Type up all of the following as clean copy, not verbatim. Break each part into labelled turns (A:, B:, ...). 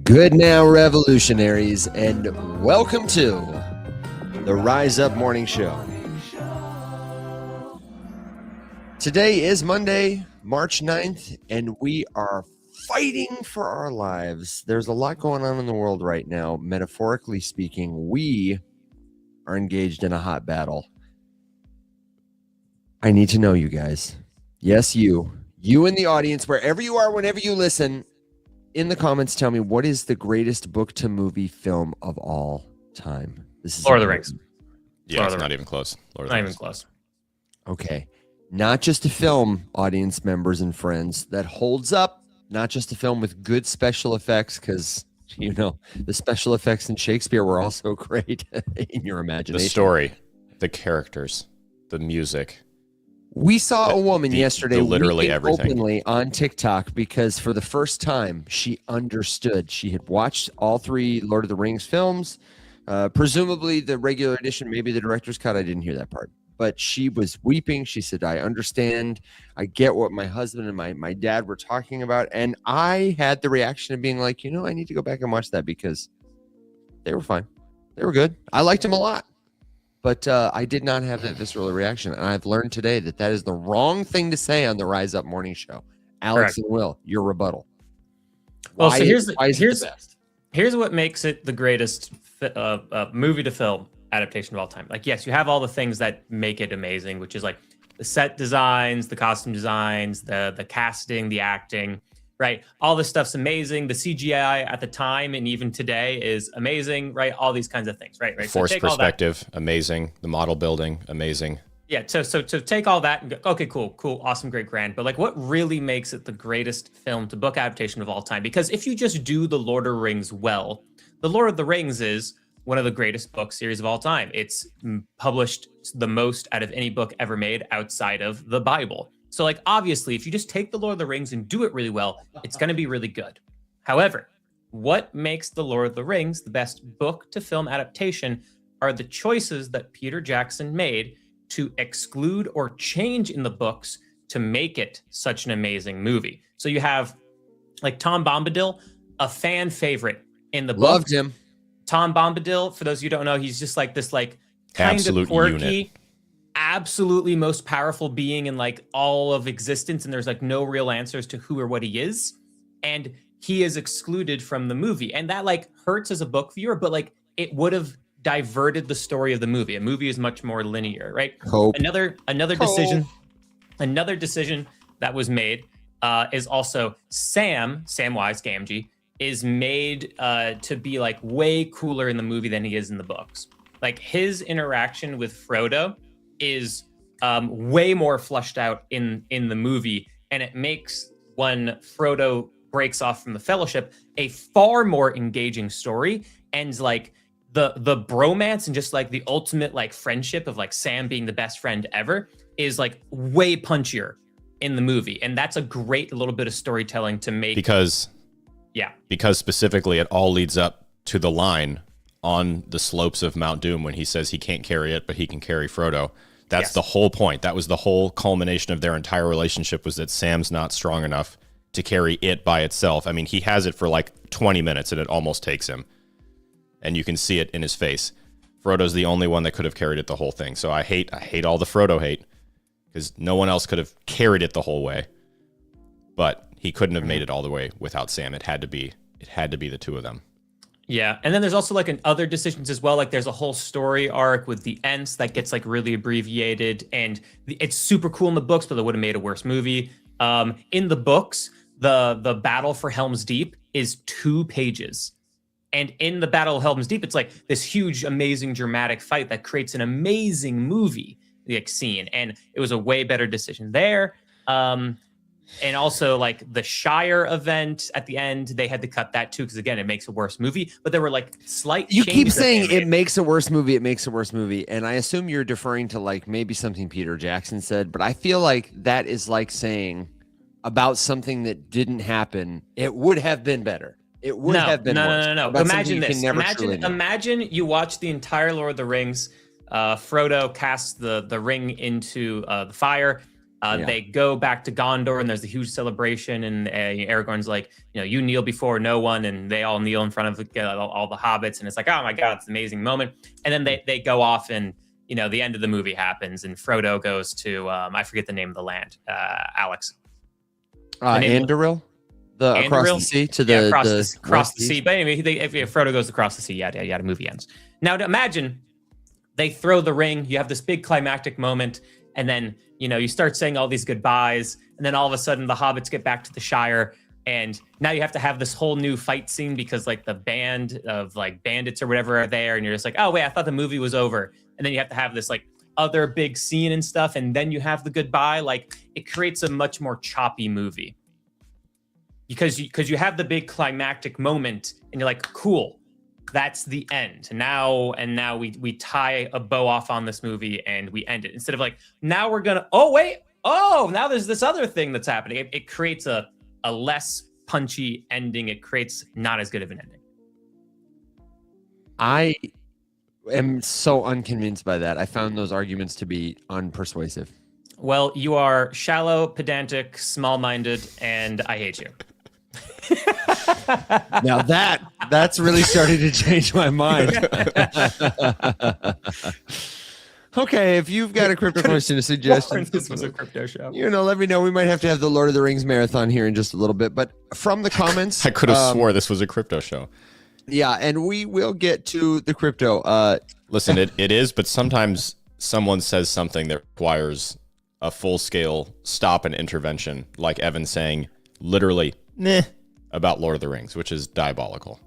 A: Good now, revolutionaries, and welcome to the Rise Up Morning Show. Today is Monday, March 9th, and we are fighting for our lives. There's a lot going on in the world right now. Metaphorically speaking, we are engaged in a hot battle. I need to know you guys. Yes, you in the audience, wherever you are, whenever you listen, in the comments, tell me what is the greatest book to movie film of all time. This is
B: Lord of the Rings.
C: Yeah, it's not even close.
B: Not even close.
A: Okay. Not just a film, audience members and friends, that holds up. Not just a film with good special effects, because, you know, the special effects in Shakespeare were also great in your imagination.
C: The story, the characters, the music.
A: We saw a woman yesterday
C: literally everything
A: openly on TikTok because for the first time she understood. She had watched all three Lord of the Rings films, presumably the regular edition, maybe the director's cut. I didn't hear that part, but she was weeping. She said, I understand. I get what my husband and my dad were talking about. And I had the reaction of being like, you know, I need to go back and watch that because they were fine. They were good. I liked them a lot. But I did not have that visceral reaction. And I've learned today that that is the wrong thing to say on the Rise Up Morning Show. Alex and Will, your rebuttal.
B: Well, so here's what makes it the greatest movie to film adaptation of all time. Like, yes, you have all the things that make it amazing, which is like the set designs, the costume designs, the casting, the acting, right? All this stuff's amazing. The CGI at the time and even today is amazing, right? All these kinds of things, right?
C: Forced perspective, amazing. The model building, amazing.
B: Yeah, so take all that and go, okay, cool, awesome, great, grand. But like, what really makes it the greatest film to book adaptation of all time? Because if you just do the Lord of the Rings well, the Lord of the Rings is one of the greatest book series of all time. It's published the most out of any book ever made outside of the Bible. So like, obviously, if you just take the Lord of the Rings and do it really well, it's going to be really good. However, what makes the Lord of the Rings the best book to film adaptation are the choices that Peter Jackson made to exclude or change in the books to make it such an amazing movie. So you have like Tom Bombadil, a fan favorite in the book.
A: Loved him.
B: Tom Bombadil, for those of you who don't know, he's just like this like kind
C: absolute
B: of quirky,
C: unit.
B: Absolutely most powerful being in like all of existence, and there's like no real answers to who or what he is, and he is excluded from the movie, and that like hurts as a book viewer, but like it would have diverted the story of the movie. A movie is much more linear, right? Another decision that was made is also Samwise Gamgee is made to be like way cooler in the movie than he is in the books. Like his interaction with Frodo is way more fleshed out in the movie, and it makes when Frodo breaks off from the Fellowship a far more engaging story, and like the bromance and just like the ultimate like friendship of like Sam being the best friend ever is like way punchier in the movie, and that's a great little bit of storytelling to make
C: because specifically it all leads up to the line on the slopes of Mount Doom when he says he can't carry it, but he can carry Frodo. That's the whole point. That was the whole culmination of their entire relationship, was that Sam's not strong enough to carry it by itself. I mean, he has it for like 20 minutes and it almost takes him. And you can see it in his face. Frodo's the only one that could have carried it the whole thing. So I hate all the Frodo hate, because no one else could have carried it the whole way. But he couldn't have made it all the way without Sam. It had to be the two of them.
B: Yeah, and then there's also like other decisions as well. Like there's a whole story arc with the Ents that gets like really abbreviated, and it's super cool in the books, but they would have made a worse movie. In the books, the battle for Helm's Deep is 2 pages, and in the Battle of Helm's Deep, it's like this huge, amazing, dramatic fight that creates an amazing movie like scene, and it was a way better decision there. And also, like the Shire event at the end, they had to cut that too, because again, it makes a worse movie. But there were like slight.
A: You keep saying it makes a worse movie. It makes a worse movie, and I assume you're deferring to like maybe something Peter Jackson said. But I feel like that is like saying about something that didn't happen, it would have been better. It would have been worse.
B: No. Imagine this. Imagine you watch the entire Lord of the Rings. Frodo casts the ring into the fire. They go back to Gondor, and there's a huge celebration, and Aragorn's like, you kneel before no one, and they all kneel in front of all the hobbits, and it's like, oh my god, it's an amazing moment. And then they go off, and the end of the movie happens, and Frodo goes to I forget the name of the land. Alex,
A: Andoril, across the sea to the
B: across the sea. But anyway, if Frodo goes across the sea, yada. Movie ends. Now, to imagine they throw the ring. You have this big climactic moment. And then, you start saying all these goodbyes. And then all of a sudden the hobbits get back to the Shire. And now you have to have this whole new fight scene because the band of bandits or whatever are there. And you're just like, oh, wait, I thought the movie was over. And then you have to have this other big scene and stuff. And then you have the goodbye. It creates a much more choppy movie. Because you have the big climactic moment and you're like, cool. That's the end. Now we tie a bow off on this movie and we end it. Instead of now we're gonna now there's this other thing that's happening. It creates a less punchy ending. It creates not as good of an ending.
A: I am so unconvinced by that. I found those arguments to be unpersuasive.
B: Well, you are shallow, pedantic, small-minded, and I hate you.
A: Now that's really starting to change my mind. Okay, if you've got a crypto question, a suggestion,
B: this was a crypto show.
A: Let me know. We might have to have the Lord of the Rings marathon here in just a little bit. But from the comments,
C: I could have swore this was a crypto show.
A: Yeah, and we will get to the crypto.
C: Listen, it is, but sometimes someone says something that requires a full-scale stop and intervention, like Evan saying literally about Lord of the Rings, which is diabolical.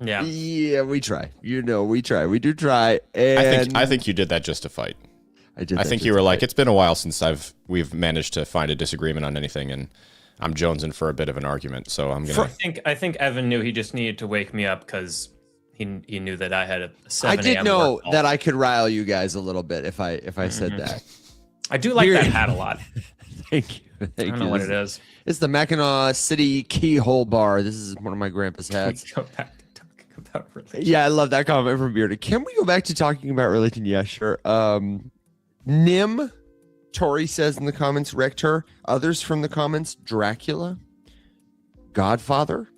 A: Yeah, we try. We try. We do try. And
C: I think you did that just to fight.
A: I
C: think you were like, it's been a while since we've managed to find a disagreement on anything, and I'm jonesing for a bit of an argument. So I'm gonna.
B: I think Evan knew he just needed to wake me up because he knew that I had a 7
A: I did know that I could rile you guys a little bit if I said that.
B: I do like that hat a lot.
A: Thank you.
B: I don't know what it is.
A: It's the Mackinac City Keyhole Bar. This is one of my grandpa's hats.
B: Can we go back to talking about religion?
A: Yeah, I love that comment from Bearded. Can we go back to talking about religion? Yeah, sure. Nim, Tori says in the comments, Rector. Others from the comments, Dracula, Godfather,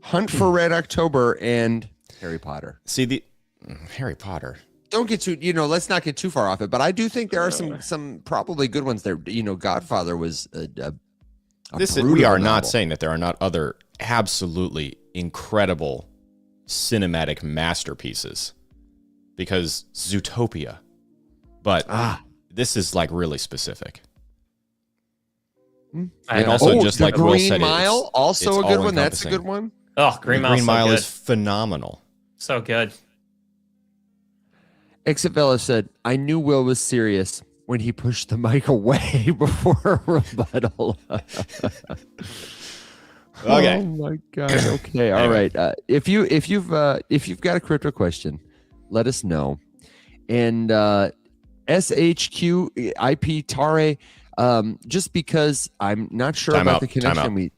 A: Hunt for Red October, and Harry Potter.
C: See, the Harry Potter.
A: Don't get too, let's not get too far off it, but I do think there are some probably good ones there. Godfather was
C: we are not saying that there are not other absolutely incredible cinematic masterpieces, because Zootopia, but this is really specific. And also, just like Will said,
A: Green Mile, also a good one. That's a good one.
B: Oh, Green Mile
C: is phenomenal.
B: So good.
A: Exavella said, I knew Will was serious when he pushed the mic away before a rebuttal.
C: Okay.
A: Oh my God. Okay. All right. If you've got a crypto question, let us know. And SHQ IP Tare, just because I'm not sure about the connection.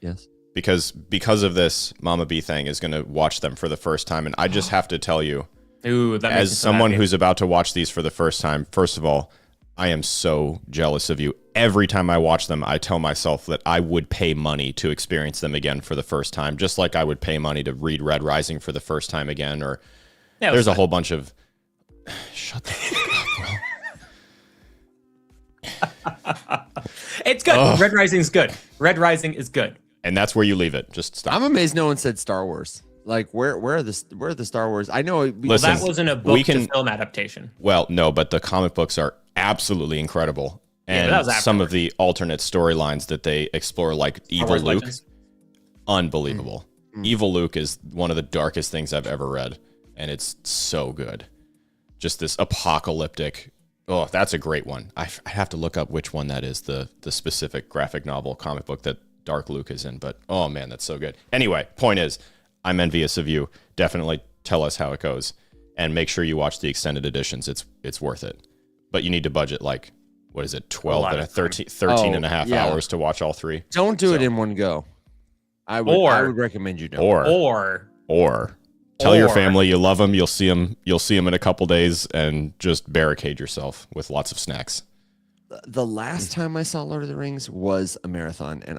A: Yes.
C: Because of this, Mama B thing is going to watch them for the first time, and I just have to tell you, as someone who's about to watch these for the first time, first of all, I am so jealous of you. Every time I watch them, I tell myself that I would pay money to experience them again for the first time, just like I would pay money to read Red Rising for the first time again. Or there's a whole bunch of shut the fuck up, bro.
B: It's good. Ugh. Red Rising's good. Red Rising is good.
C: And that's where you leave it. Just stop.
A: I'm amazed no one said Star Wars. Where are the Star Wars? I know.
B: Listen, that wasn't a book to film adaptation.
C: Well, no, but the comic books are absolutely incredible. And some of the alternate storylines that they explore, like Evil Luke, unbelievable. Evil Luke is one of the darkest things I've ever read, and it's so good. Just this apocalyptic. Oh, that's a great one. I have to look up which one that is, the specific graphic novel comic book that Dark Luke is in. But oh man, that's so good. Anyway, point is, I'm envious of you. Definitely tell us how it goes, and make sure you watch the extended editions. It's worth it. But you need to budget 12 and 13 and a half hours to watch all three.
A: Don't do it in one go. I would recommend you don't.
C: Or tell your family you love them. You'll see them in a couple days, and just barricade yourself with lots of snacks.
A: the last time I saw Lord of the Rings was a marathon, and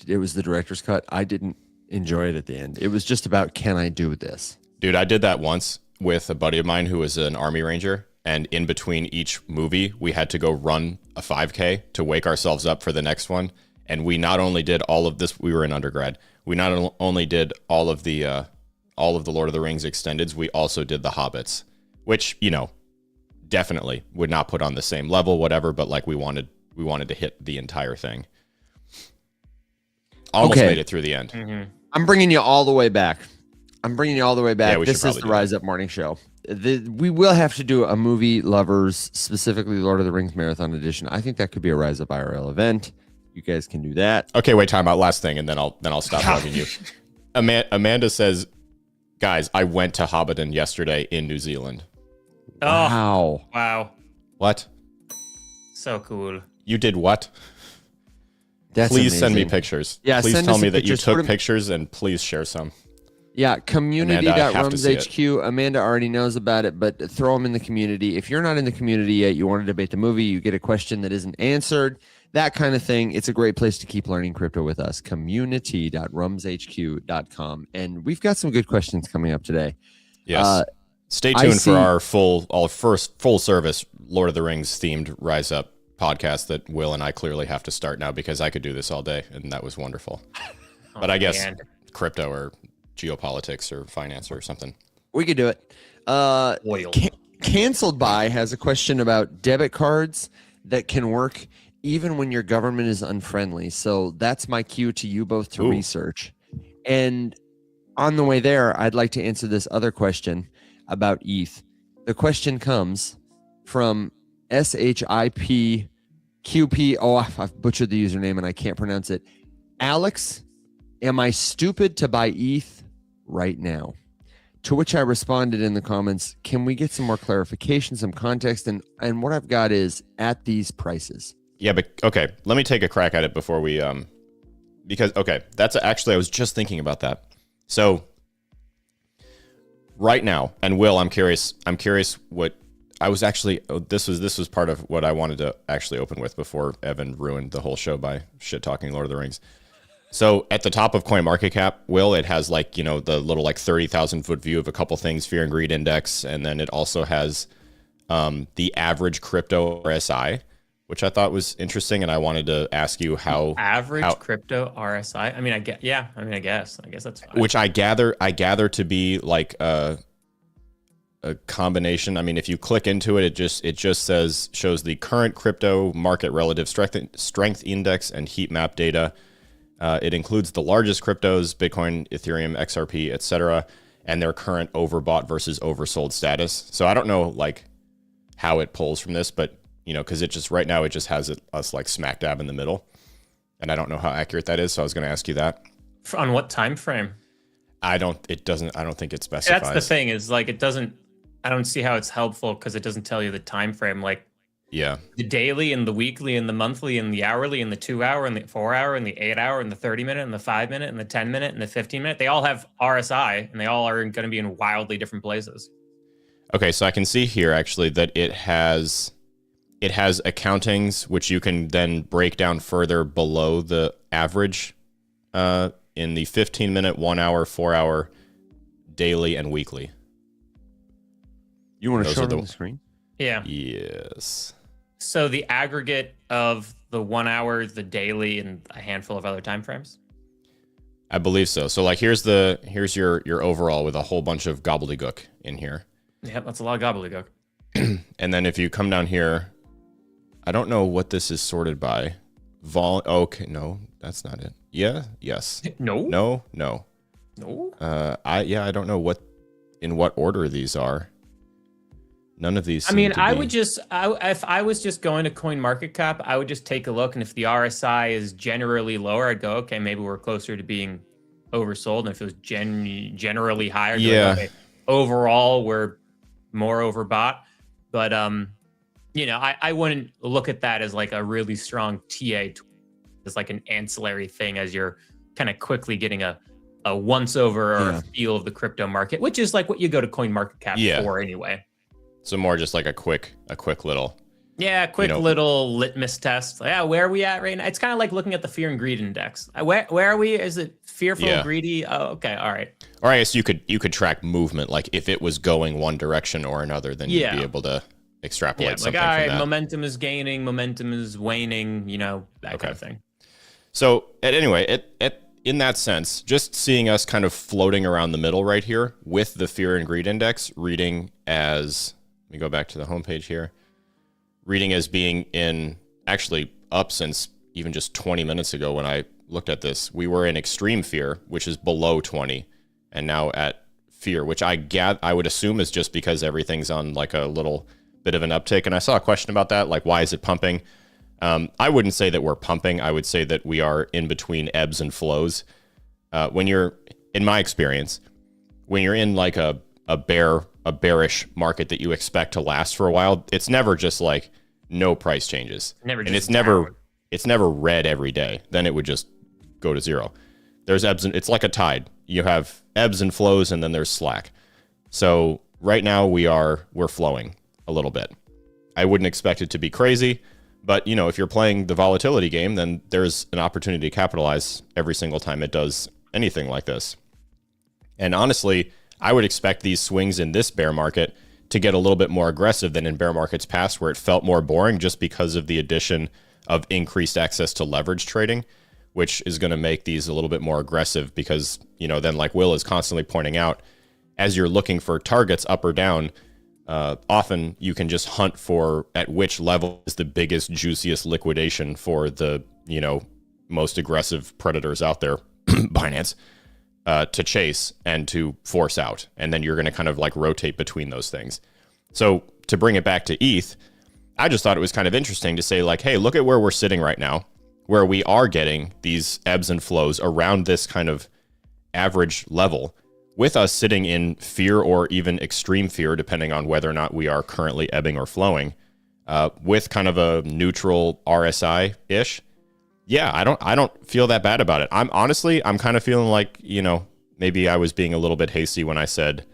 A: it was the director's cut. I didn't enjoy it at the end. It was just about, can I do this?
C: Dude, I did that once with a buddy of mine who was an Army Ranger. And in between each movie, we had to go run a 5K to wake ourselves up for the next one. And we not only did all of this, we were in undergrad. We not only did all of the Lord of the Rings extendeds, we also did the Hobbits, which, you know, definitely would not put on the same level, whatever. But like we wanted to hit the entire thing. Almost made it through the end.
B: Mm-hmm.
A: I'm bringing you all the way back.
C: Yeah,
A: This is the Rise Up Morning Show. We will have to do a movie lovers, specifically Lord of the Rings Marathon Edition. I think that could be a Rise Up IRL event. You guys can do that.
C: Okay, wait, time out. Last thing, and then I'll stop bugging you. Amanda says, guys, I went to Hobbiton yesterday in New Zealand.
A: Wow.
B: Wow.
C: What?
B: So cool.
C: You did what?
A: That's
C: please send me
A: amazing.
C: pictures.
A: Yeah,
C: please
A: send
C: tell
A: us
C: me that you
A: pictures.
C: took pictures and please share some.
A: Yeah, community.rumshq.
C: it.
A: Amanda already knows about it, but throw them in the community. If you're not in the community yet, you want to debate the movie, you get a question that isn't answered, that kind of thing. It's a great place to keep learning crypto with us. Community.rumshq.com. And we've got some good questions coming up today.
C: Yes. Stay tuned for our first full service Lord of the Rings themed Rise Up podcast that Will and I clearly have to start now because I could do this all day and that was wonderful. But I guess crypto or geopolitics or finance or something.
A: We could do it.
B: Oil.
A: Canceled by has a question about debit cards that can work even when your government is unfriendly. So that's my cue to you both to research. And on the way there, I'd like to answer this other question about ETH. The question comes from SHIPQP. Oh, I've butchered the username and I can't pronounce it. Alex, am I stupid to buy ETH right now? To which I responded in the comments, can we get some more clarification, some context? And what I've got is at these prices.
C: Yeah, but okay, let me take a crack at it before we because okay, that's actually I was just thinking about that. So right now, and Will, I'm curious what I was actually this was part of what I wanted to actually open with before Evan ruined the whole show by shit talking Lord of the Rings. So at the top of CoinMarketCap, Will, it has like, you know, the little like 30,000 foot view of a couple things, Fear and Greed Index, and then it also has the average crypto RSI, which I thought was interesting, and I wanted to ask you how
B: crypto RSI. I mean, I guess that's fine.
C: Which I gather to be like a combination. I mean, if you click into it, it just shows the current crypto market relative strength index and heat map data. It includes the largest cryptos, Bitcoin, Ethereum, XRP, etc., and their current overbought versus oversold status. So I don't know like how it pulls from this, but you know, because it just right now it just has us like smack dab in the middle, and I don't know how accurate that is. So I was going to ask you that.
B: On what time frame?
C: I don't think it specifies.
B: That's the thing is like it doesn't. I don't see how it's helpful because it doesn't tell you the time frame. Like
C: yeah,
B: the daily and the weekly and the monthly and the hourly and the 2 hour and the 4 hour and the 8 hour and the 30 minute and the 5 minute and the 10 minute and the 15 minute. They all have RSI and they all are going to be in wildly different places.
C: Okay, so I can see here actually that it has accountings which you can then break down further below the average in the 15 minute, 1 hour, 4 hour, daily, and weekly.
A: You want to show them the screen?
B: Yeah.
C: Yes.
B: So the aggregate of the 1 hour, the daily, and a handful of other time frames?
C: I believe so. So like here's your overall with a whole bunch of gobbledygook in here.
B: Yeah, that's a lot of gobbledygook.
C: And then if you come down here, I don't know what this is sorted by. Okay, no, that's not it. Yeah, yes.
B: No.
C: I don't know in what order these are. None of these.
B: I mean, if I was just going to CoinMarketCap, I would just take a look, and if the RSI is generally lower, I'd go, okay, maybe we're closer to being oversold. And if it was generally higher,
C: yeah.
B: Like, okay, overall we're more overbought. But you know, I wouldn't look at that as like a really strong TA, as like an ancillary thing as you're kind of quickly getting a once over or a feel of the crypto market, which is like what you go to CoinMarketCap for anyway.
C: So more just like a quick little.
B: Yeah, quick little litmus test. Yeah, where are we at right now? It's kind of like looking at the fear and greed index. Where are we? Is it fearful, greedy? Oh, okay, all right.
C: Or I guess you could track movement, like if it was going one direction or another, then you'd be able to extrapolate something
B: all right,
C: from that.
B: Momentum is gaining, momentum is waning, that kind of thing.
C: So anyway, in that sense, just seeing us kind of floating around the middle right here with the fear and greed index reading as, let me go back to the homepage here, reading as being actually up since even just 20 minutes ago when I looked at this. We were in extreme fear, which is below 20, and now at fear, which I would assume is just because everything's on like a little bit of an uptick. And I saw a question about that, like why is it pumping? I wouldn't say that we're pumping. I would say that we are in between ebbs and flows. When you're, in my experience, when you're in like a bearish market that you expect to last for a while, it's never just like no price changes. It's never red every day. Then it would just go to zero. There's ebbs and it's like a tide. You have ebbs and flows, and then there's slack. So right now we're flowing a little bit. I wouldn't expect it to be crazy, but if you're playing the volatility game, then there's an opportunity to capitalize every single time it does anything like this. And honestly, I would expect these swings in this bear market to get a little bit more aggressive than in bear markets past, where it felt more boring just because of the addition of increased access to leverage trading, which is going to make these a little bit more aggressive because, then like Will is constantly pointing out, as you're looking for targets up or down, often you can just hunt for at which level is the biggest, juiciest liquidation for the, most aggressive predators out there, Binance, to chase and to force out. And then you're going to kind of like rotate between those things. So to bring it back to ETH, I just thought it was kind of interesting to say like, hey, look at where we're sitting right now, where we are getting these ebbs and flows around this kind of average level, with us sitting in fear or even extreme fear, depending on whether or not we are currently ebbing or flowing, with kind of a neutral RSI-ish. Yeah, I don't feel that bad about it. I'm kind of feeling like, maybe I was being a little bit hasty when I said,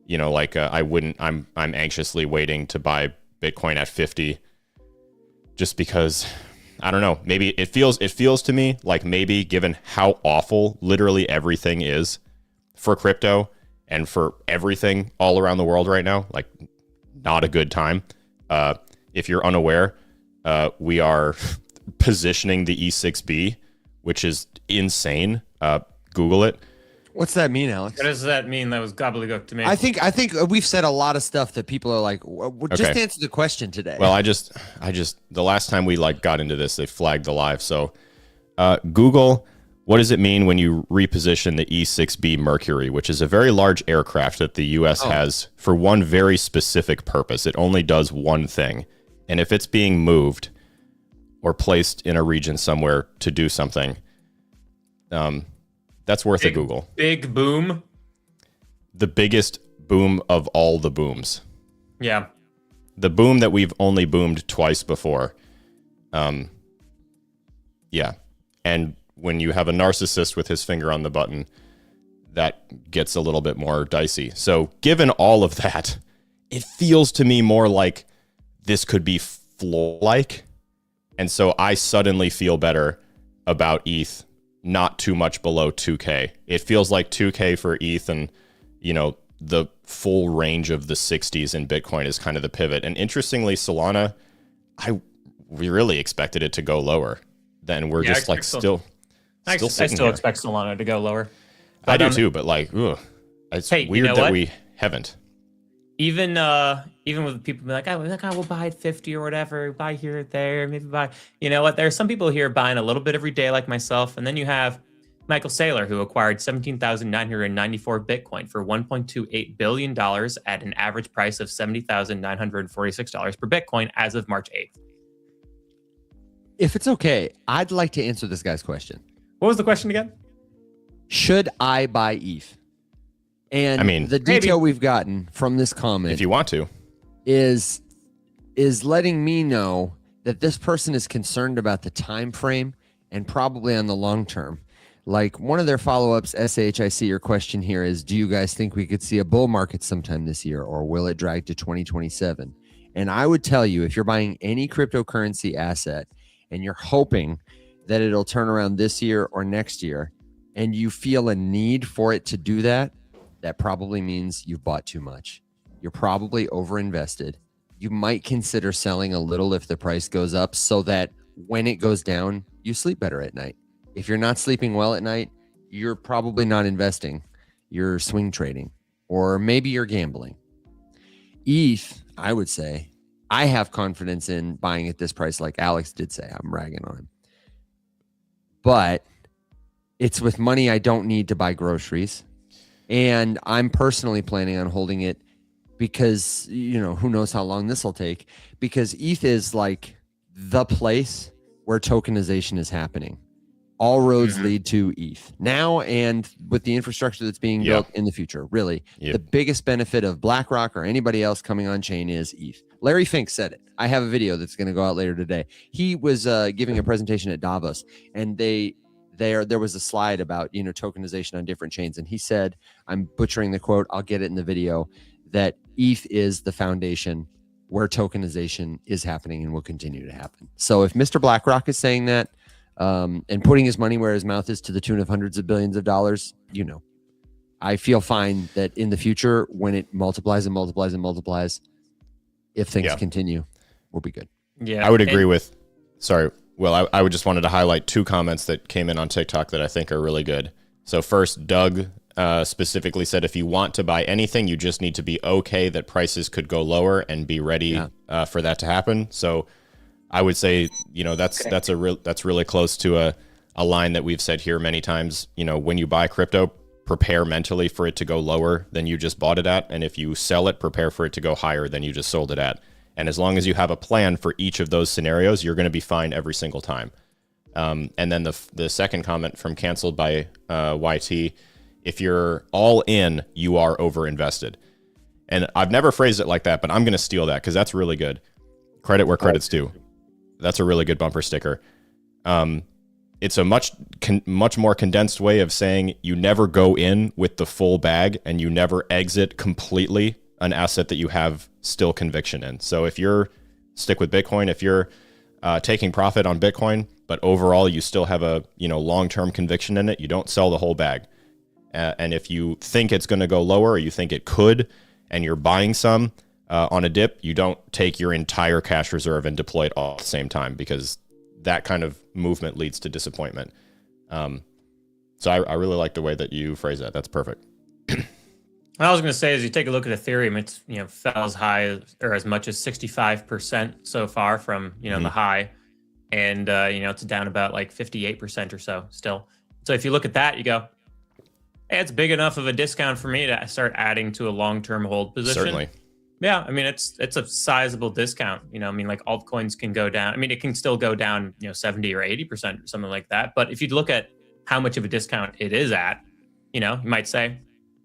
C: I'm anxiously waiting to buy Bitcoin at 50, just because, I don't know, maybe it feels to me like maybe given how awful literally everything is for crypto and for everything all around the world right now, like not a good time. If you're unaware, we are positioning the E6B, which is insane. Google it.
A: What's that mean, Alex?
B: What does that mean? That was gobbledygook to me.
A: I think we've said a lot of stuff that people are like, just answer the question today.
C: Well, I just the last time we got into this, they flagged the live. So Google, what does it mean when you reposition the E6B Mercury, which is a very large aircraft that the US has for one very specific purpose. It only does one thing. And if it's being moved or placed in a region somewhere to do something, that's worth a Google.
B: Big boom.
C: The biggest boom of all the booms.
B: Yeah.
C: The boom that we've only boomed twice before. Yeah. And when you have a narcissist with his finger on the button, that gets a little bit more dicey. So given all of that, it feels to me more like this could be floor-like. And so I suddenly feel better about ETH not too much below 2K. It feels like 2K for ETH and, the full range of the 60s in Bitcoin is kind of the pivot. And interestingly, Solana, we really expected it to go lower. Then we're just like still
B: I still expect Solana to go lower.
C: I do too, but it's weird that we haven't.
B: Even with people being like, we'll buy at 50 or whatever, buy here or there, maybe buy. You know what? There are some people here buying a little bit every day, like myself, and then you have Michael Saylor, who acquired 17,994 Bitcoin for $1.28 billion at an average price of $70,946 per Bitcoin as of March 8th.
A: If it's okay, I'd like to answer this guy's question.
B: What was the question again?
A: Should I buy ETH? And the detail we've gotten from this comment,
C: if you want to,
A: is letting me know that this person is concerned about the time frame and probably on the long term. Like one of their follow-ups, SHIC, your question here is, do you guys think we could see a bull market sometime this year, or will it drag to 2027? And I would tell you, if you're buying any cryptocurrency asset and you're hoping that it'll turn around this year or next year, and you feel a need for it to do that, that probably means you've bought too much. You're probably overinvested. You might consider selling a little if the price goes up, so that when it goes down, you sleep better at night. If you're not sleeping well at night, you're probably not investing. You're swing trading, or maybe you're gambling. ETH, I would say, I have confidence in buying at this price, like Alex did say. I'm ragging on him. But it's with money I don't need to buy groceries. And I'm personally planning on holding it because, who knows how long this will take, because ETH is like the place where tokenization is happening. All roads lead to ETH now, and with the infrastructure that's being built in the future. Really, the biggest benefit of BlackRock or anybody else coming on chain is ETH. Larry Fink said it. I have a video that's going to go out later today. He was giving a presentation at Davos, and there was a slide about tokenization on different chains, and he said, I'm butchering the quote, I'll get it in the video, that ETH is the foundation where tokenization is happening and will continue to happen. So if Mr. BlackRock is saying that, and putting his money where his mouth is to the tune of hundreds of billions of dollars, I feel fine that in the future, when it multiplies and multiplies and multiplies, if things continue, we'll be good.
C: Yeah, I would agree with. Sorry, well, I would just wanted to highlight two comments that came in on TikTok that I think are really good. So first, Doug specifically said, if you want to buy anything, you just need to be okay that prices could go lower and be ready for that to happen. So I would say, that's really close to a line that we've said here many times. When you buy crypto, prepare mentally for it to go lower than you just bought it at. And if you sell it, prepare for it to go higher than you just sold it at. And as long as you have a plan for each of those scenarios, you're going to be fine every single time. And then the second comment from Canceled by YT, if you're all in, you are overinvested. And I've never phrased it like that, but I'm going to steal that because that's really good. Credit where credit's due. That's a really good bumper sticker. It's a much more condensed way of saying you never go in with the full bag and you never exit completely an asset that you have still conviction in. So if you're stick with Bitcoin, if you're taking profit on Bitcoin, but overall you still have a long-term conviction in it, you don't sell the whole bag. And if you think it's going to go lower, or you think it could, and you're buying some on a dip, you don't take your entire cash reserve and deploy it all at the same time, because that kind of movement leads to disappointment. So I really like the way that you phrase that. That's perfect.
B: What I was going to say is, you take a look at Ethereum, it's fell as high or as much as 65% so far from the high, and it's down about like 58% or so still. So if you look at that, you go, hey, it's big enough of a discount for me to start adding to a long-term hold position.
C: Certainly.
B: Yeah, I mean, it's a sizable discount. Like altcoins can go down. I mean, it can still go down 70 or 80% or something like that. But if you look at how much of a discount it is at, you might say,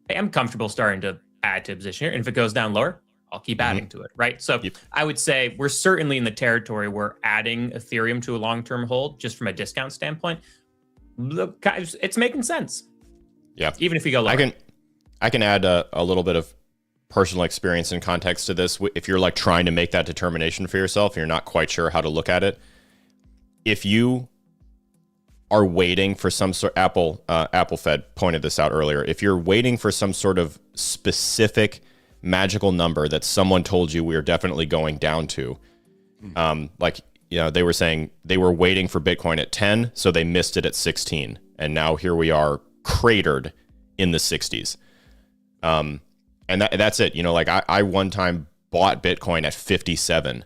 B: hey, I'm comfortable starting to add to a position here. And if it goes down lower, I'll keep adding to it, right? So I would say we're certainly in the territory where adding Ethereum to a long-term hold, just from a discount standpoint, it's making sense.
C: Yeah.
B: Even if you go lower.
C: I can add a little bit of personal experience and context to this. If you're like trying to make that determination for yourself, and you're not quite sure how to look at it. If you are waiting for some sort, Apple Fed pointed this out earlier. If you're waiting for some sort of specific magical number that someone told you we are definitely going down to, they were saying they were waiting for Bitcoin at 10, so they missed it at 16, and now here we are cratered in the 60s. And that's it. I one time bought Bitcoin at 57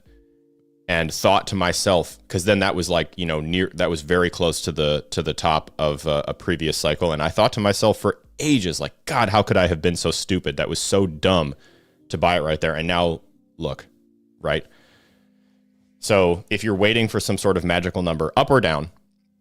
C: and thought to myself, because then that was that was very close to the top of a previous cycle. And I thought to myself for ages, like, God, how could I have been so stupid? That was so dumb to buy it right there. And now look, right? So if you're waiting for some sort of magical number up or down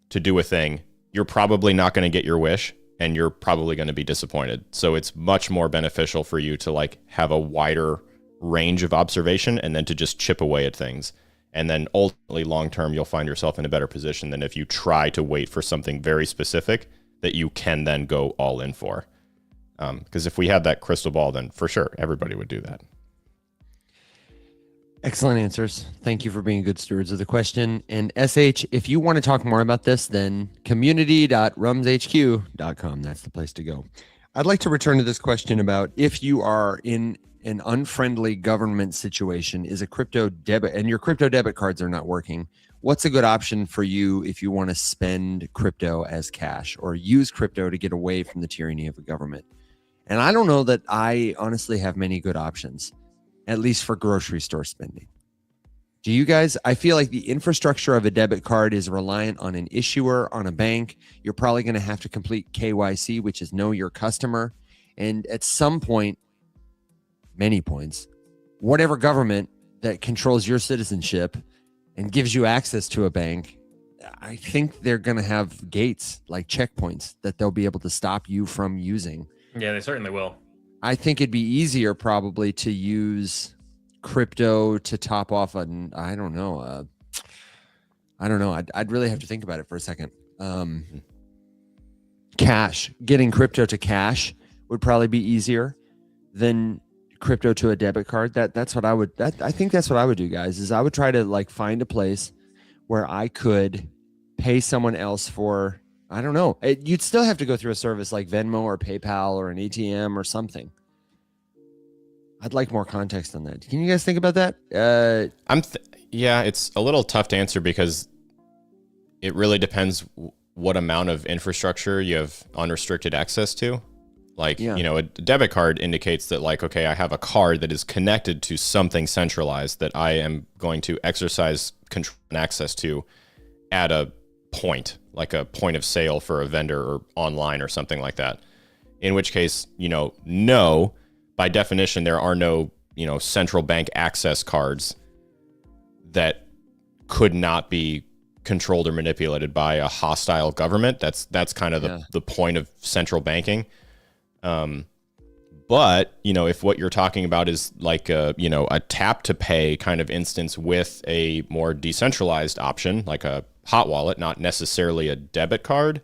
C: to do a thing, you're probably not going to get your wish, and you're probably going to be disappointed. So it's much more beneficial for you to have a wider range of observation, and then to just chip away at things. And then ultimately, long-term, you'll find yourself in a better position than if you try to wait for something very specific that you can then go all in for. Because if we had that crystal ball, then for sure, everybody would do that.
A: Excellent answers. Thank you for being good stewards of the question. And SH, if you want to talk more about this, then community.rumshq.com. That's the place to go. I'd like to return to this question about if you are in an unfriendly government situation, is a crypto debit and your crypto debit cards are not working. What's a good option for you if you want to spend crypto as cash or use crypto to get away from the tyranny of a government? And I don't know that I honestly have many good options, at least for grocery store spending. Do you guys? I feel like the infrastructure of a debit card is reliant on an issuer, on a bank. You're probably going to have to complete KYC, which is know your customer. And at some point, many points, whatever government that controls your citizenship and gives you access to a bank, I think they're going to have gates like checkpoints that they'll be able to stop you from using.
B: Yeah, they certainly will.
A: I think it'd be easier probably to use crypto to top off an, I don't know. I'd really have to think about it for a second. Cash, getting crypto to cash would probably be easier than crypto to a debit card. That's what I would, I think that's what I would do, guys, is I would try to like find a place where I could pay someone else for, I don't know. You'd still have to go through a service like Venmo or PayPal or an ATM or something. I'd like more context on that. Can you guys think about that?
C: Yeah, it's a little tough to answer because it really depends what amount of infrastructure you have unrestricted access to. Like, you know, a debit card indicates that like, okay, I have a card that is connected to something centralized that I am going to exercise control and access to at a point, like a point of sale for a vendor or online or something like that. In which case, you know, no, by definition, there are no, you know, central bank access cards that could not be controlled or manipulated by a hostile government. That's kind of the point of central banking. But, you know, if what you're talking about is like a, you know, a tap to pay kind of instance with a more decentralized option, like a hot wallet, not necessarily a debit card,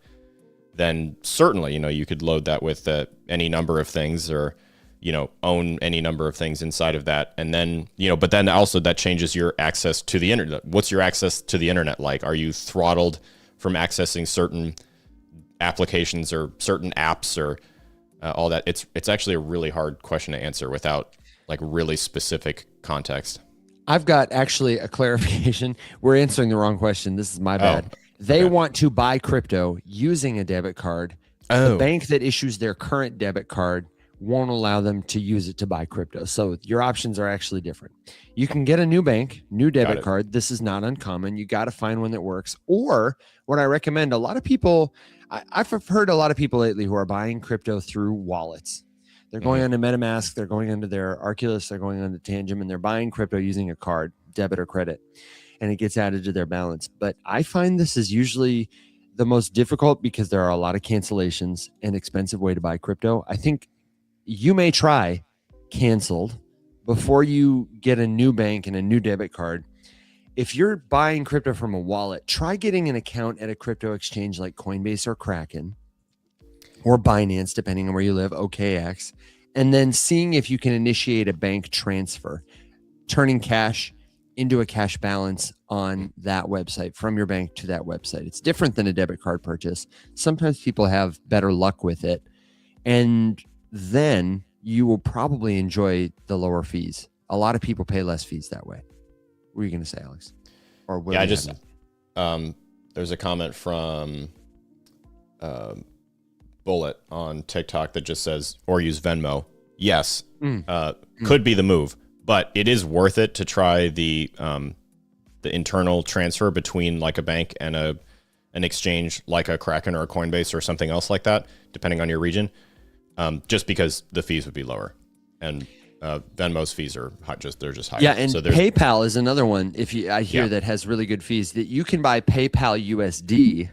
C: then certainly, you know, you could load that with any number of things or, you know, own any number of things inside of that. And then, you know, but then also that changes your access to the internet. What's your access to the internet like? Are you throttled from accessing certain applications or certain apps or all that? It's actually a really hard question to answer without like really specific context.
A: I've got actually a clarification. We're answering the wrong question. This is my bad. They want to buy crypto using a debit card. The bank that issues their current debit card won't allow them to use it to buy crypto. So your options are actually different. You can get a new bank, new debit card. This is not uncommon. You got to find one that works. Or what I recommend, a lot of people, I've heard a lot of people lately who are buying crypto through wallets. They're going onto MetaMask, they're going into their Arculus, they're going onto Tangent, and they're buying crypto using a card, debit or credit, and it gets added to their balance. But I find this is usually the most difficult because there are a lot of cancellations and expensive way to buy crypto. I think you may try canceled before you get a new bank and a new debit card. If you're buying crypto from a wallet, try getting an account at a crypto exchange like Coinbase or Kraken or Binance, depending on where you live, OKX, and then seeing if you can initiate a bank transfer, turning cash into a cash balance on that website from your bank to that website. It's different than a debit card purchase. Sometimes people have better luck with it. And then you will probably enjoy the lower fees. A lot of people pay less fees that way. What were you going to say, Alex? Or
C: yeah, I just, there's a comment from Bullet on TikTok that just says, or use Venmo. Yes, could be the move, but it is worth it to try the internal transfer between like a bank and an exchange like a Kraken or a Coinbase or something else like that, depending on your region, just because the fees would be lower. And Venmo's fees are they're just higher.
A: Yeah, and so PayPal is another one. I hear that has really good fees that you can buy PayPal USD.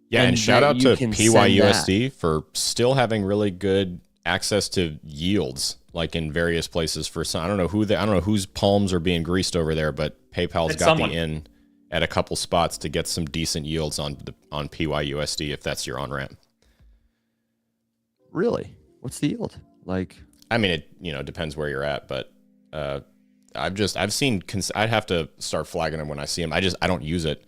C: Yeah, and shout out to PYUSD for still having really good access to yields, like in various places. For some, I don't know whose palms are being greased over there, but PayPal's got the in at a couple spots to get some decent yields on PYUSD if that's your on ramp.
A: Really? What's the yield like?
C: I mean, it depends where you're at, but I've seen, I'd have to start flagging them when I see them. I don't use it.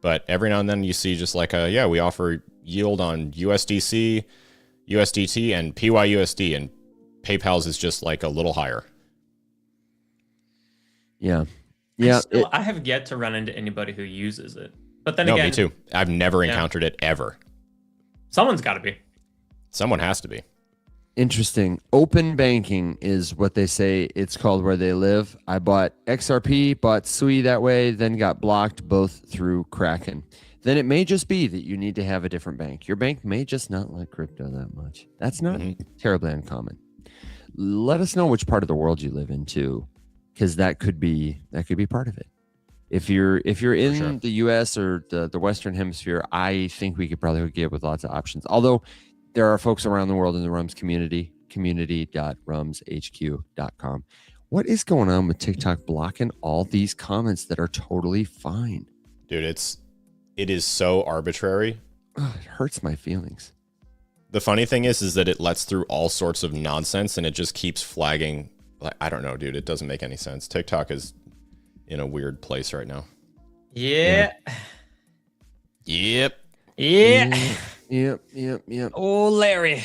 C: But every now and then you see just like, we offer yield on USDC, USDT, and PYUSD, and PayPal's is just like a little higher.
A: Yeah. Yeah.
B: I have yet to run into anybody who uses it. But then
C: no,
B: again,
C: me too. I've never encountered it ever.
B: Someone's got to be.
C: Someone has to be.
A: Interesting. Open banking is what they say it's called where they live. I bought XRP, bought SUI that way, then got blocked both through Kraken. Then it may just be that you need to have a different bank. Your bank may just not like crypto that much. That's not terribly uncommon. Let us know which part of the world you live in too, because that could be part of it. If you're in the US or the Western Hemisphere, I think we could probably get with lots of options. Although there are folks around the world in the Rums community.rumshq.com. What is going on with TikTok blocking all these comments that are totally fine?
C: Dude, it is so arbitrary.
A: Oh, it hurts my feelings.
C: The funny thing is that it lets through all sorts of nonsense and it just keeps flagging. Like, I don't know, dude. It doesn't make any sense. TikTok is in a weird place right now.
B: Yeah.
C: Yep.
B: Yeah.
A: Yep.
B: Oh, Larry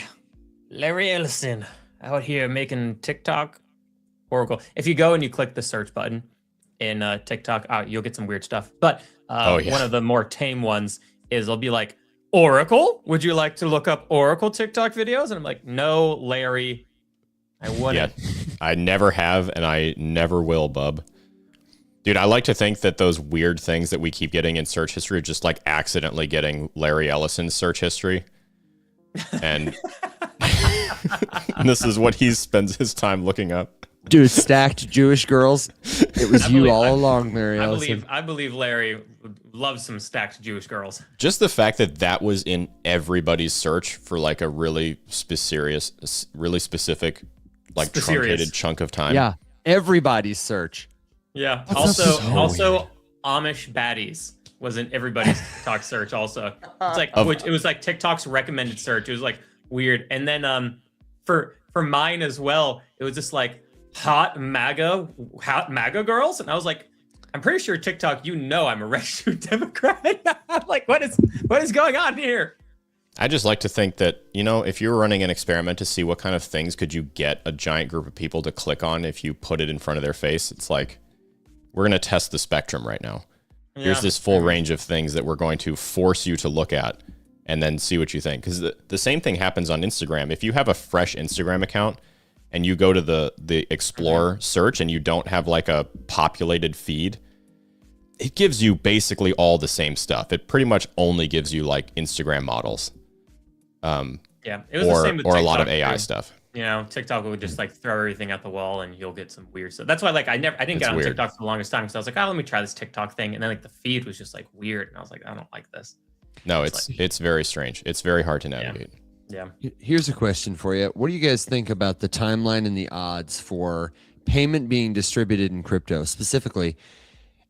B: Ellison out here making TikTok Oracle. If you go and you click the search button in TikTok, you'll get some weird stuff. But one of the more tame ones is they'll be like, Oracle? Would you like to look up Oracle TikTok videos? And I'm like, no, Larry, I wouldn't.
C: Yeah, I never have, and I never will, bub. Dude, I like to think that those weird things that we keep getting in search history are just like accidentally getting Larry Ellison's search history. And this is what he spends his time looking up.
A: Dude, stacked Jewish girls. It was you all along, Larry Ellison.
B: I believe Larry loves some stacked Jewish girls.
C: Just the fact that that was in everybody's search for like a really specific, like truncated chunk of time.
A: Yeah, everybody's search.
B: Yeah.
A: That's
B: Also, Amish baddies was in everybody's TikTok search. Also, it's like it was like TikTok's recommended search. It was like weird. And then for mine as well, it was just like hot MAGA girls, and I was like, I'm pretty sure TikTok, I'm a registered Democrat. I'm like, what is going on here?
C: I just like to think that, if you were running an experiment to see what kind of things could you get a giant group of people to click on if you put it in front of their face, it's like, we're going to test the spectrum right now. Yeah. Here's this full range of things that we're going to force you to look at and then see what you think. Because the same thing happens on Instagram. If you have a fresh Instagram account and you go to the Explore search and you don't have like a populated feed, it gives you basically all the same stuff. It pretty much only gives you like Instagram models.
B: It was the same with
C: or
B: TikTok,
C: a lot of AI stuff.
B: TikTok would just like throw everything at the wall and you'll get some weird stuff. That's why I didn't get on TikTok for the longest time because I was like, let me try this TikTok thing. And then like the feed was just like weird. And I was like, I don't like this.
C: No, it's very strange. It's very hard to navigate.
B: Yeah.
A: Here's a question for you. What do you guys think about the timeline and the odds for payment being distributed in crypto? Specifically,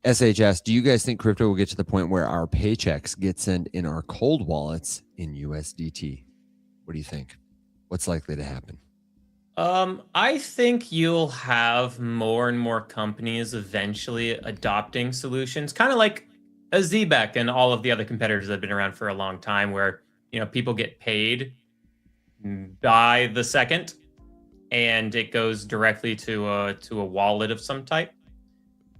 A: SHS, do you guys think crypto will get to the point where our paychecks get sent in our cold wallets in USDT? What do you think? What's likely to happen?
B: I think you'll have more and more companies eventually adopting solutions, kind of like a ZBEC and all of the other competitors that have been around for a long time, where people get paid by the second, and it goes directly to a wallet of some type.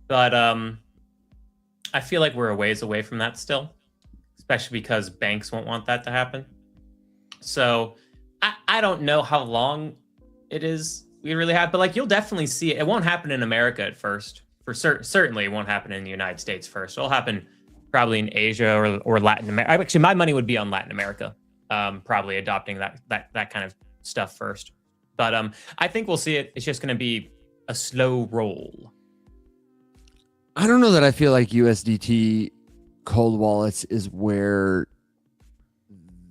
B: But I feel like we're a ways away from that still, especially because banks won't want that to happen. So I don't know how long it is we really have, but like you'll definitely see it. It won't happen in America at first. Certainly it won't happen in the United States first. It'll happen probably in Asia or Latin America. Actually, my money would be on Latin America, probably adopting that kind of stuff first. But I think we'll see it. It's just going to be a slow roll.
A: I don't know that I feel like USDT cold wallets is where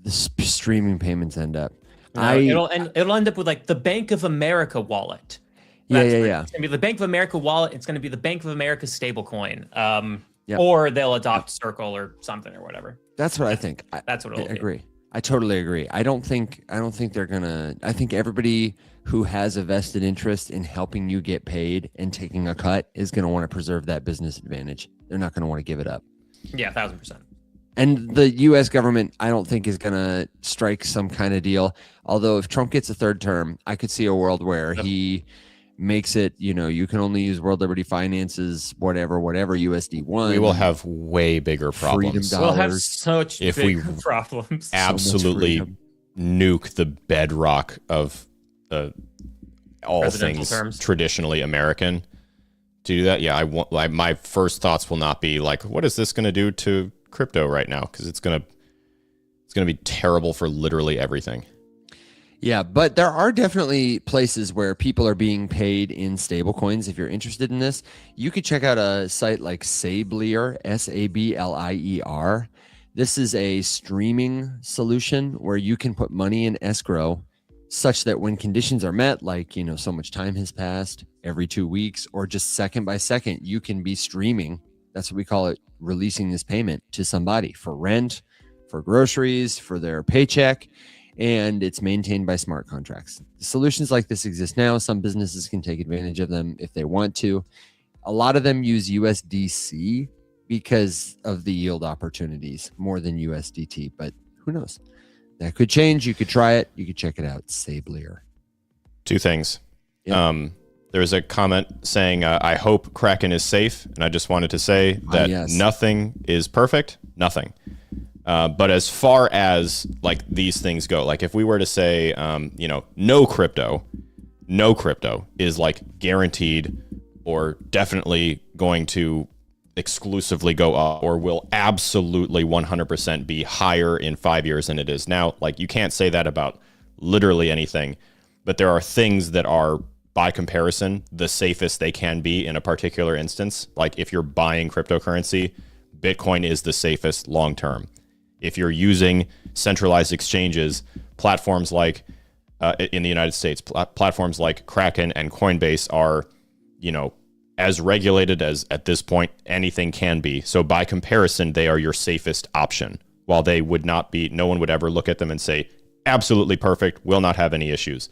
A: the streaming payments end up.
B: No, it'll end up with like the Bank of America wallet.
A: Yeah.
B: It's gonna be the Bank of America wallet. It's gonna be the Bank of America stablecoin. Or they'll adopt Circle or something or whatever.
A: That's what I think.
B: That's what it'll be.
A: I agree. I totally agree. I don't think they're gonna. I think everybody who has a vested interest in helping you get paid and taking a cut is going to want to preserve that business advantage. They're not going to want to give it up.
B: Yeah, 1,000%.
A: And the U.S. government, I don't think, is going to strike some kind of deal. Although if Trump gets a third term, I could see a world where he makes it, you can only use World Liberty Finances, whatever, USD1.
C: We will have way bigger problems.
B: We'll have such bigger problems.
C: Absolutely nuke the bedrock of all things terms. Traditionally American. To do that, yeah, my first thoughts will not be like, what is this going to do to crypto right now? Because it's gonna be terrible for literally everything.
A: Yeah, but there are definitely places where people are being paid in stable coins. If you're interested in this, you could check out a site like Sablier, Sablier. This is a streaming solution where you can put money in escrow such that when conditions are met, like, so much time has passed every 2 weeks, or just second by second, you can be streaming. That's what we call it, releasing this payment to somebody for rent, for groceries, for their paycheck, and it's maintained by smart contracts. Solutions like this exist now. Some businesses can take advantage of them if they want to. A lot of them use USDC because of the yield opportunities more than USDT, but who knows? That could change. You could try it. You could check it out. Sablier.
C: Two things. Yeah. There's a comment saying, I hope Kraken is safe. And I just wanted to say that nothing is perfect. Nothing. But as far as like these things go, like if we were to say, no crypto is like guaranteed or definitely going to exclusively go up or will absolutely 100% be higher in 5 years than it is now. Like you can't say that about literally anything, but there are things that are by comparison the safest they can be in a particular instance. Like if you're buying cryptocurrency, Bitcoin is the safest long term. If you're using centralized exchanges, platforms like in the United States, platforms like Kraken and Coinbase are, as regulated as at this point anything can be. So by comparison, they are your safest option. While they would not be, no one would ever look at them and say, absolutely perfect, will not have any issues.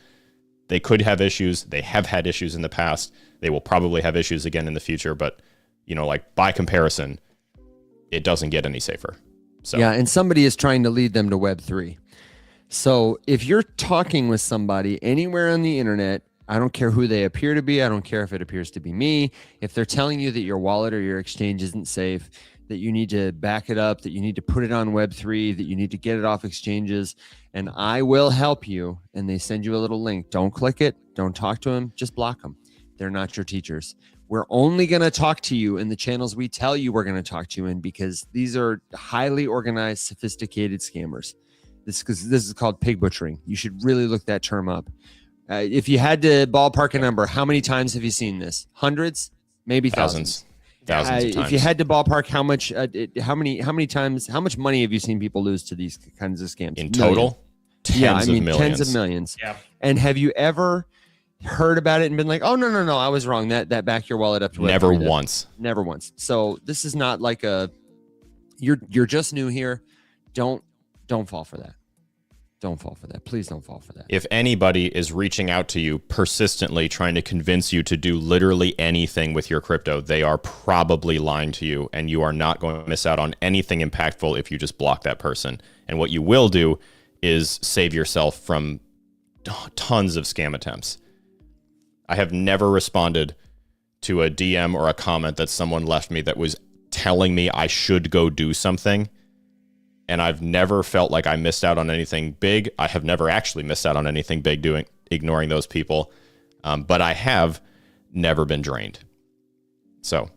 C: They could have issues. They have had issues in the past. They will probably have issues again in the future. But, like by comparison, it doesn't get any safer. So
A: yeah, and somebody is trying to lead them to Web3. So if you're talking with somebody anywhere on the internet, I don't care who they appear to be. I don't care if it appears to be me. If they're telling you that your wallet or your exchange isn't safe, that you need to back it up, that you need to put it on Web3, that you need to get it off exchanges, and I will help you, and they send you a little link, don't click it, don't talk to them, just block them. They're not your teachers. We're only going to talk to you in the channels we tell you we're going to talk to you in, because these are highly organized, sophisticated scammers. This is called pig butchering. You should really look that term up. If you had to ballpark a number, how many times have you seen this? Hundreds, maybe thousands.
C: Thousands of times.
A: If you had to ballpark, how many times, how much money have you seen people lose to these kinds of scams?
C: In total? Tens of millions.
A: Tens of millions. Yeah. And have you ever heard about it and been like, oh, no, I was wrong. That back your wallet up to
C: never once.
A: Never once. So this is not like you're just new here. Don't fall for that. Don't fall for that. Please don't fall for that.
C: If anybody is reaching out to you persistently trying to convince you to do literally anything with your crypto, they are probably lying to you, and you are not going to miss out on anything impactful if you just block that person. And what you will do is save yourself from tons of scam attempts. I have never responded to a DM or a comment that someone left me that was telling me I should go do something. And I've never felt like I missed out on anything big. I have never actually missed out on anything big ignoring those people. But I have never been drained. So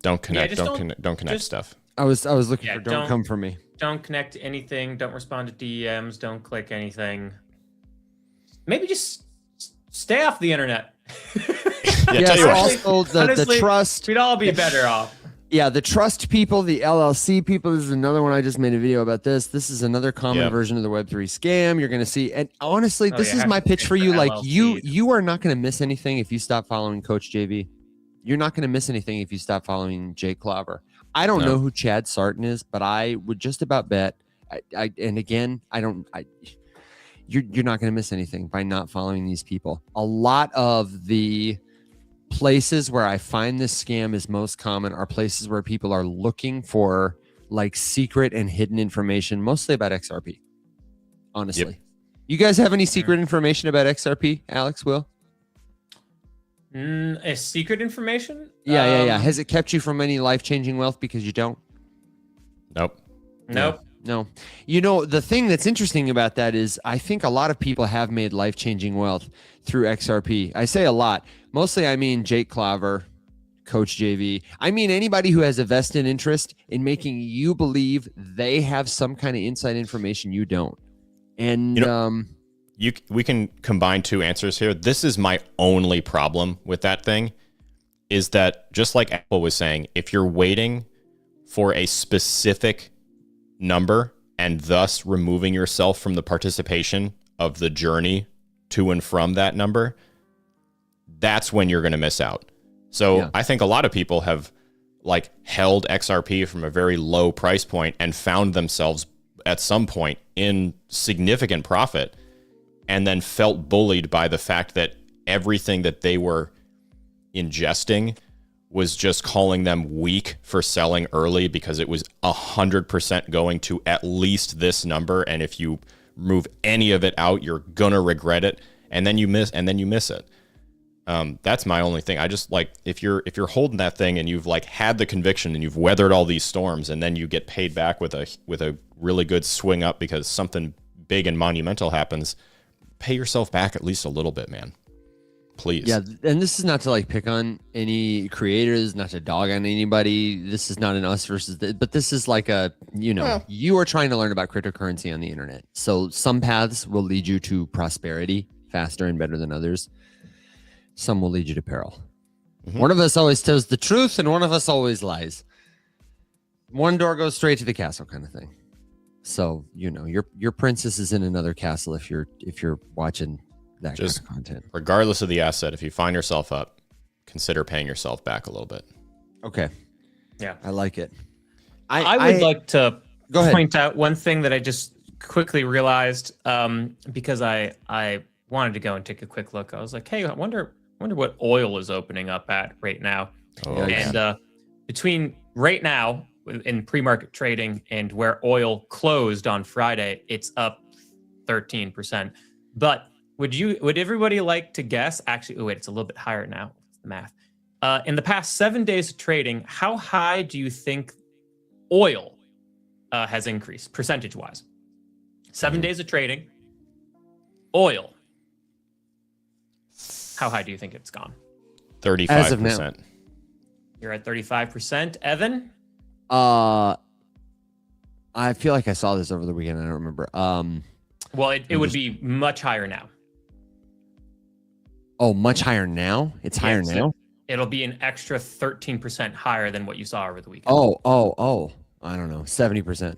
C: don't connect. Don't connect stuff.
A: I was looking for don't come for me.
B: Don't connect to anything. Don't respond to DMs. Don't click anything. Maybe just stay off the internet.
A: Tell you also the trust.
B: We'd all be better off.
A: Yeah, the trust people, the LLC people. This is another one. I just made a video about this. This is another common version of the Web3 scam. You're going to see, and honestly, this is my pitch for you. Like you are not going to miss anything if you stop following Coach JV. You're not going to miss anything if you stop following Jake Clover. I don't
C: No.
A: know who Chad Sarton is, but I would just about bet. And again, you're not going to miss anything by not following these people. A lot of the places where I find this scam is most common are places where people are looking for like secret and hidden information, mostly about XRP. Honestly,
C: Yep.
A: You guys have any secret information about XRP, Alex? Will?
B: A secret information?
A: Yeah. Has it kept you from any life-changing wealth because you don't?
C: Nope.
B: Nope.
A: No. You know, the thing that's interesting about that is I think a lot of people have made life-changing wealth through XRP. I say a lot. Mostly I mean Jake Claver, Coach JV. I mean anybody who has a vested interest in making you believe they have some kind of inside information you don't. And
C: we can combine two answers here. This is my only problem with that thing, is that just like Apple was saying, if you're waiting for a specific number and thus removing yourself from the participation of the journey to and from that number, that's when you're going to miss out. So
A: Yeah.
C: I think a lot of people have like held XRP from a very low price point and found themselves at some point in significant profit, and then felt bullied by the fact that everything that they were ingesting was just calling them weak for selling early because it was 100% going to at least this number, and if you move any of it out, you're gonna regret it, and then you miss it. That's my only thing. I just like if you're holding that thing and you've like had the conviction and you've weathered all these storms, and then you get paid back with a really good swing up because something big and monumental happens, pay yourself back at least a little bit, man. Please.
A: Yeah, and this is not to like pick on any creators, not to dog on anybody. This is not an us versus but this is like a, you are trying to learn about cryptocurrency on the internet. So some paths will lead you to prosperity faster and better than others. Some will lead you to peril. Mm-hmm. One of us always tells the truth and one of us always lies. One door goes straight to the castle kind of thing. So, your princess is in another castle if you're watching that
C: just
A: kind of content.
C: Regardless of the asset, if you find yourself up, consider paying yourself back a little bit.
A: Okay.
B: Yeah.
A: I like it.
B: I would like to point
A: ahead.
B: out one thing that I just quickly realized because I wanted to go and take a quick look. I was like, hey, I wonder what oil is opening up at right now. And between right now in pre-market trading and where oil closed on Friday, it's up 13%. But would everybody like to guess? Actually, wait, it's a little bit higher now. What's the math? In the past 7 days of trading, how high do you think oil has increased percentage-wise? 7 days of trading, oil. How high do you think it's gone?
C: 35%.
A: As of now.
B: You're at 35%. Evan?
A: I feel like I saw this over the weekend. I don't remember.
B: Well, it would be much higher now.
A: Oh, much higher now? It's higher now?
B: It'll be an extra 13% higher than what you saw over the weekend.
A: Oh. I don't know. 70%.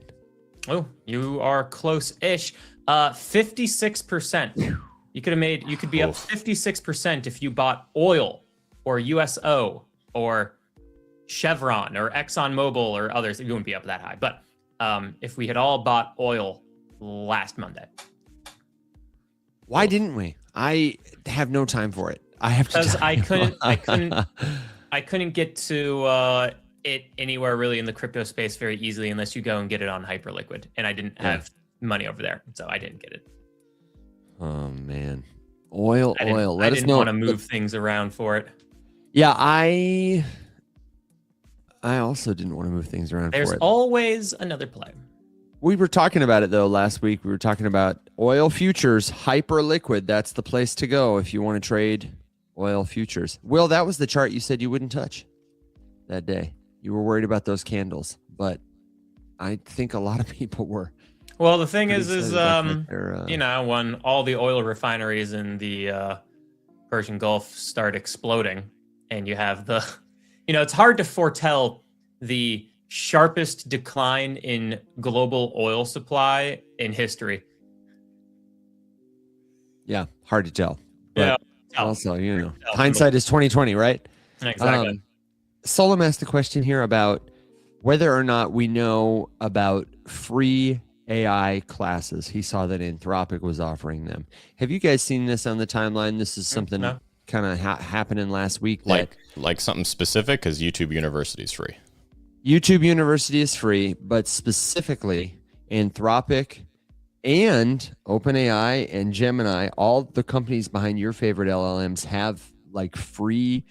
B: Oh, you are close-ish. 56%. You could be up 56% if you bought oil or USO or Chevron or ExxonMobil or others. It wouldn't be up that high. But if we had all bought oil last Monday.
A: Why didn't we? I have no time for it. I have to.
B: Because I couldn't get to it anywhere really in the crypto space very easily unless you go and get it on Hyperliquid, and I didn't have money over there, so I didn't get it.
A: Oh man, oil. Let us know.
B: I didn't want to move things around for it.
A: Yeah, I also didn't want to move things around for it.
B: There's always another play.
A: We were talking about it though last week. We were talking about oil futures, Hyperliquid. That's the place to go if you want to trade oil futures. Will, that was the chart you said you wouldn't touch that day. You were worried about those candles, but I think a lot of people were.
B: Well, the thing is when all the oil refineries in the Persian Gulf start exploding, and you have it's hard to foretell the sharpest decline in global oil supply in history.
A: Yeah, hard to tell.
B: Yeah.
A: Also, hindsight is 20/20, right?
B: Exactly.
A: Solom asked a question here about whether or not we know about free AI classes. He saw that Anthropic was offering them. Have you guys seen this on the timeline? This is something
B: No.
A: kind of happening last week. That
C: Like something specific, because YouTube University is free.
A: YouTube University is free, but specifically Anthropic and OpenAI and Gemini, all the companies behind your favorite LLMs have like free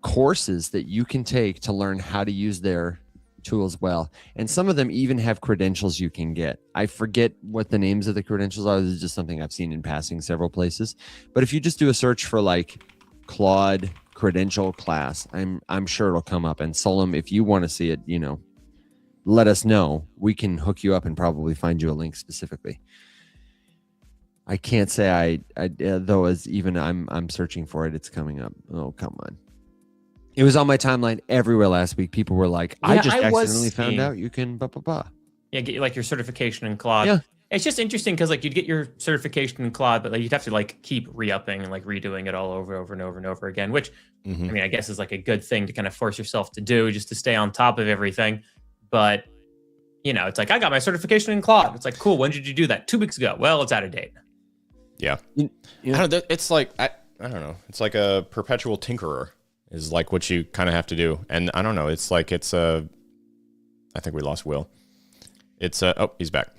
A: courses that you can take to learn how to use their tools well. And some of them even have credentials you can get. I forget what the names of the credentials are. This is just something I've seen in passing several places. But if you just do a search for like Claude credential class, I'm sure it'll come up. And Solom, if you want to see it, let us know. We can hook you up and probably find you a link specifically. I can't say though, as even I'm searching for it, it's coming up. Oh, come on. It was on my timeline everywhere last week. People were like, I just accidentally found out you can blah, blah, blah.
B: Yeah, get like your certification in Claude.
A: Yeah.
B: It's just interesting because like you'd get your certification in Claude, but like you'd have to like keep re-upping and like redoing it all over and over again, which I mean, I guess is like a good thing to kind of force yourself to do just to stay on top of everything. But it's like, I got my certification in Claude. It's like, cool. When did you do that? 2 weeks ago. Well, it's out of date.
C: Yeah. I don't know. It's like, I don't know. It's like a perpetual tinkerer is like what you kind of have to do. And I don't know. It's like, I think we lost Will. It's oh, he's back.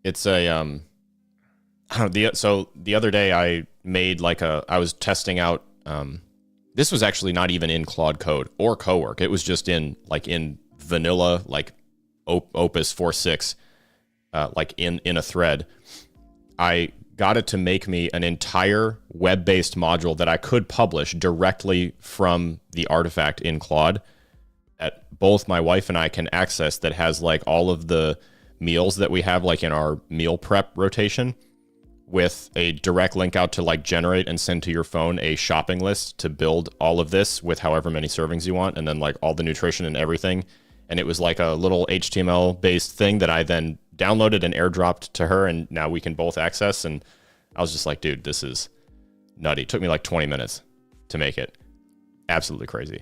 C: It's I don't know. So the other day I made I was testing out, this was actually not even in Claude Code or Cowork. It was just in vanilla, Opus 4.6, in a thread. I got it to make me an entire web-based module that I could publish directly from the artifact in Claude that both my wife and I can access, that has all of the meals that we have in our meal prep rotation, with a direct link out to generate and send to your phone a shopping list to build all of this with however many servings you want, and then all the nutrition and everything. And it was a little HTML based thing that I then downloaded and airdropped to her, and now we can both access. And I was just like, dude, this is nutty. It took me 20 minutes to make it. Absolutely crazy.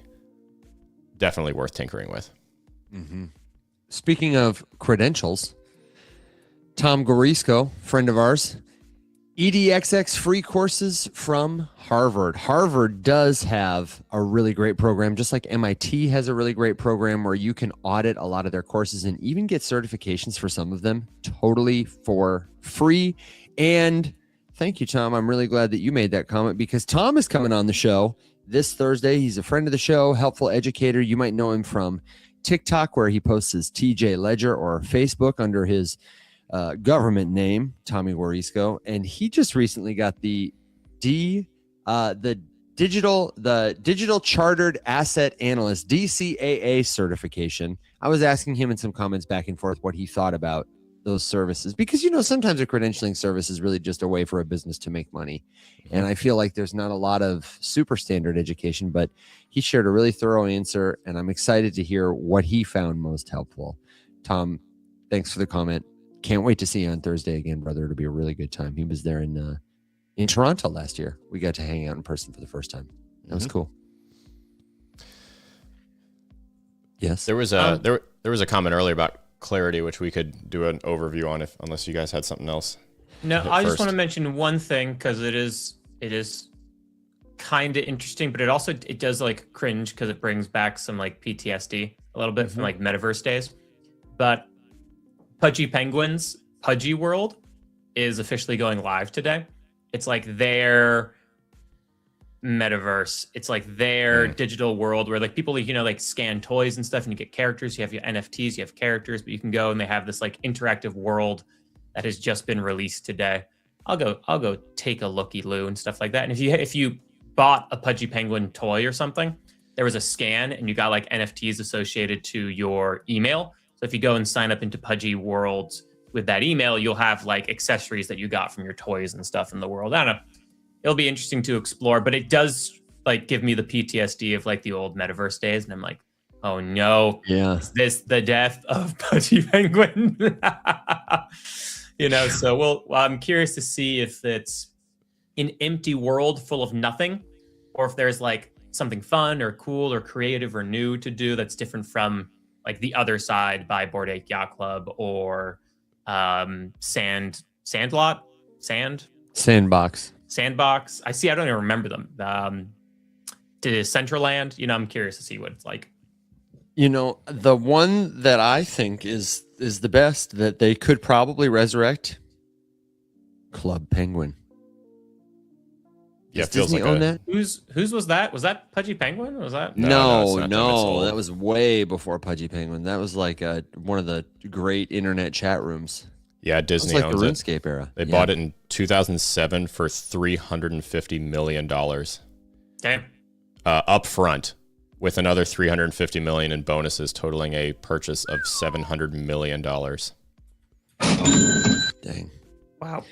C: Definitely worth tinkering with.
A: Mm-hmm. Speaking of credentials, Tom Gorisco, friend of ours, EDXX free courses from Harvard. Harvard does have a really great program, just like MIT has a really great program where you can audit a lot of their courses and even get certifications for some of them totally for free. And thank you, Tom. I'm really glad that you made that comment, because Tom is coming on the show this Thursday. He's a friend of the show, helpful educator. You might know him from TikTok, where he posts his TJ Ledger, or Facebook under his government name, Tommy Warisco. And he just recently got the digital chartered asset analyst, DCAA certification. I was asking him in some comments back and forth what he thought about those services, because sometimes a credentialing service is really just a way for a business to make money. And I feel like there's not a lot of super standard education, but he shared a really thorough answer, and I'm excited to hear what he found most helpful. Tom, thanks for the comment. Can't wait to see you on Thursday again, brother. It'll be a really good time. He was there in Toronto last year. We got to hang out in person for the first time. That was cool. Yes.
C: There was a comment earlier about Clarity, which we could do an overview on, unless you guys had something else.
B: No, I just want to mention one thing, because it is kind of interesting, but it does cringe, because it brings back some PTSD a little bit from metaverse days. But Pudgy Penguins Pudgy World is officially going live today. It's their metaverse. It's their digital world where people scan toys and stuff, and you get characters. You have your NFTs, you have characters, but you can go and they have this interactive world that has just been released today. I'll go take a looky-loo and stuff like that. And if you bought a Pudgy Penguin toy or something, there was a scan and you got NFTs associated to your email. So if you go and sign up into Pudgy Worlds with that email, you'll have accessories that you got from your toys and stuff in the world. I don't know. It'll be interesting to explore, but it does give me the PTSD of the old metaverse days. And I'm like, oh no, is this the death of Pudgy Penguin? So I'm curious to see if it's an empty world full of nothing, or if there's something fun or cool or creative or new to do that's different from like The Other Side by Bored Ape Yacht Club, or Sandbox. I see. I don't even remember them. To Centraland. I'm curious to see what it's like.
A: The one that I think is the best that they could probably resurrect, Club Penguin.
C: Does
A: Disney own that?
B: Whose was that? Was that Pudgy Penguin? Was that?
A: No, that was way before Pudgy Penguin. That was like one of the great internet chat rooms.
C: Yeah, Disney
A: like
C: owns
A: the RuneScape era.
C: They bought it in 2007 for $350 million.
B: Damn.
C: Up front, with another $350 million in bonuses, totaling a purchase of $700 million.
A: Dang.
B: Wow.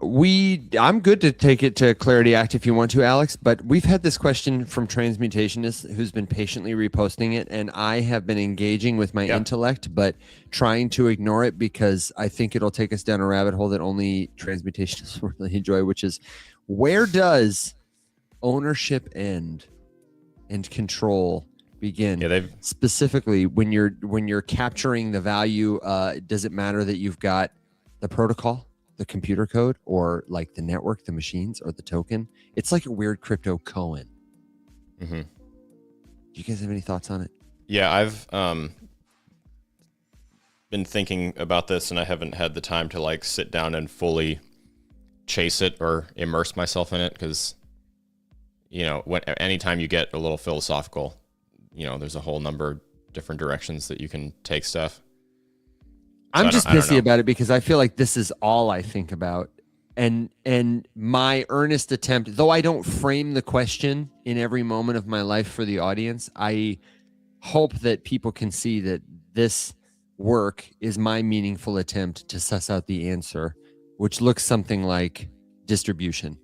A: I'm good to take it to Clarity Act if you want to, Alex, but we've had this question from Transmutationist who's been patiently reposting it, and I have been engaging with my intellect, but trying to ignore it because I think it'll take us down a rabbit hole that only Transmutationists really enjoy, which is, where does ownership end and control begin? Specifically, when you're capturing the value, does it matter that you've got the protocol, the computer code, or like the network, the machines, or the token? It's like a weird crypto koan.
C: Mm-hmm.
A: Do you guys have any thoughts on it?
C: Yeah, I've been thinking about this, and I haven't had the time to like sit down and fully chase it or immerse myself in it, because anytime you get a little philosophical, there's a whole number of different directions that you can take stuff.
A: I'm just pissy about it because I feel like this is all I think about. And my earnest attempt, though I don't frame the question in every moment of my life for the audience, I hope that people can see that this work is my meaningful attempt to suss out the answer, which looks something like distribution.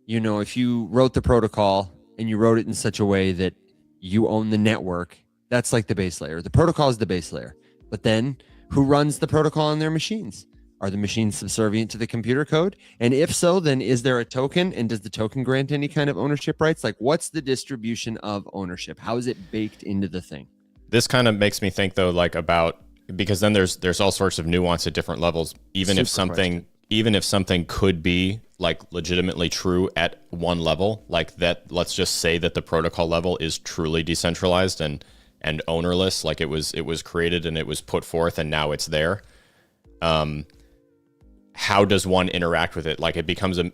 A: If you wrote the protocol and you wrote it in such a way that you own the network, that's like the base layer. The protocol is the base layer. But then who runs the protocol on their machines? Are the machines subservient to the computer code? And if so, then is there a token? And does the token grant any kind of ownership rights? Like, what's the distribution of ownership? How is it baked into the thing?
C: This kind of makes me think, though, like about, because then there's all sorts of nuance at different levels. Even if something could be like legitimately true at one level, like that, let's just say that the protocol level is truly decentralized and ownerless, like it was created and it was put forth and now it's there. How does one interact with it? Like it becomes it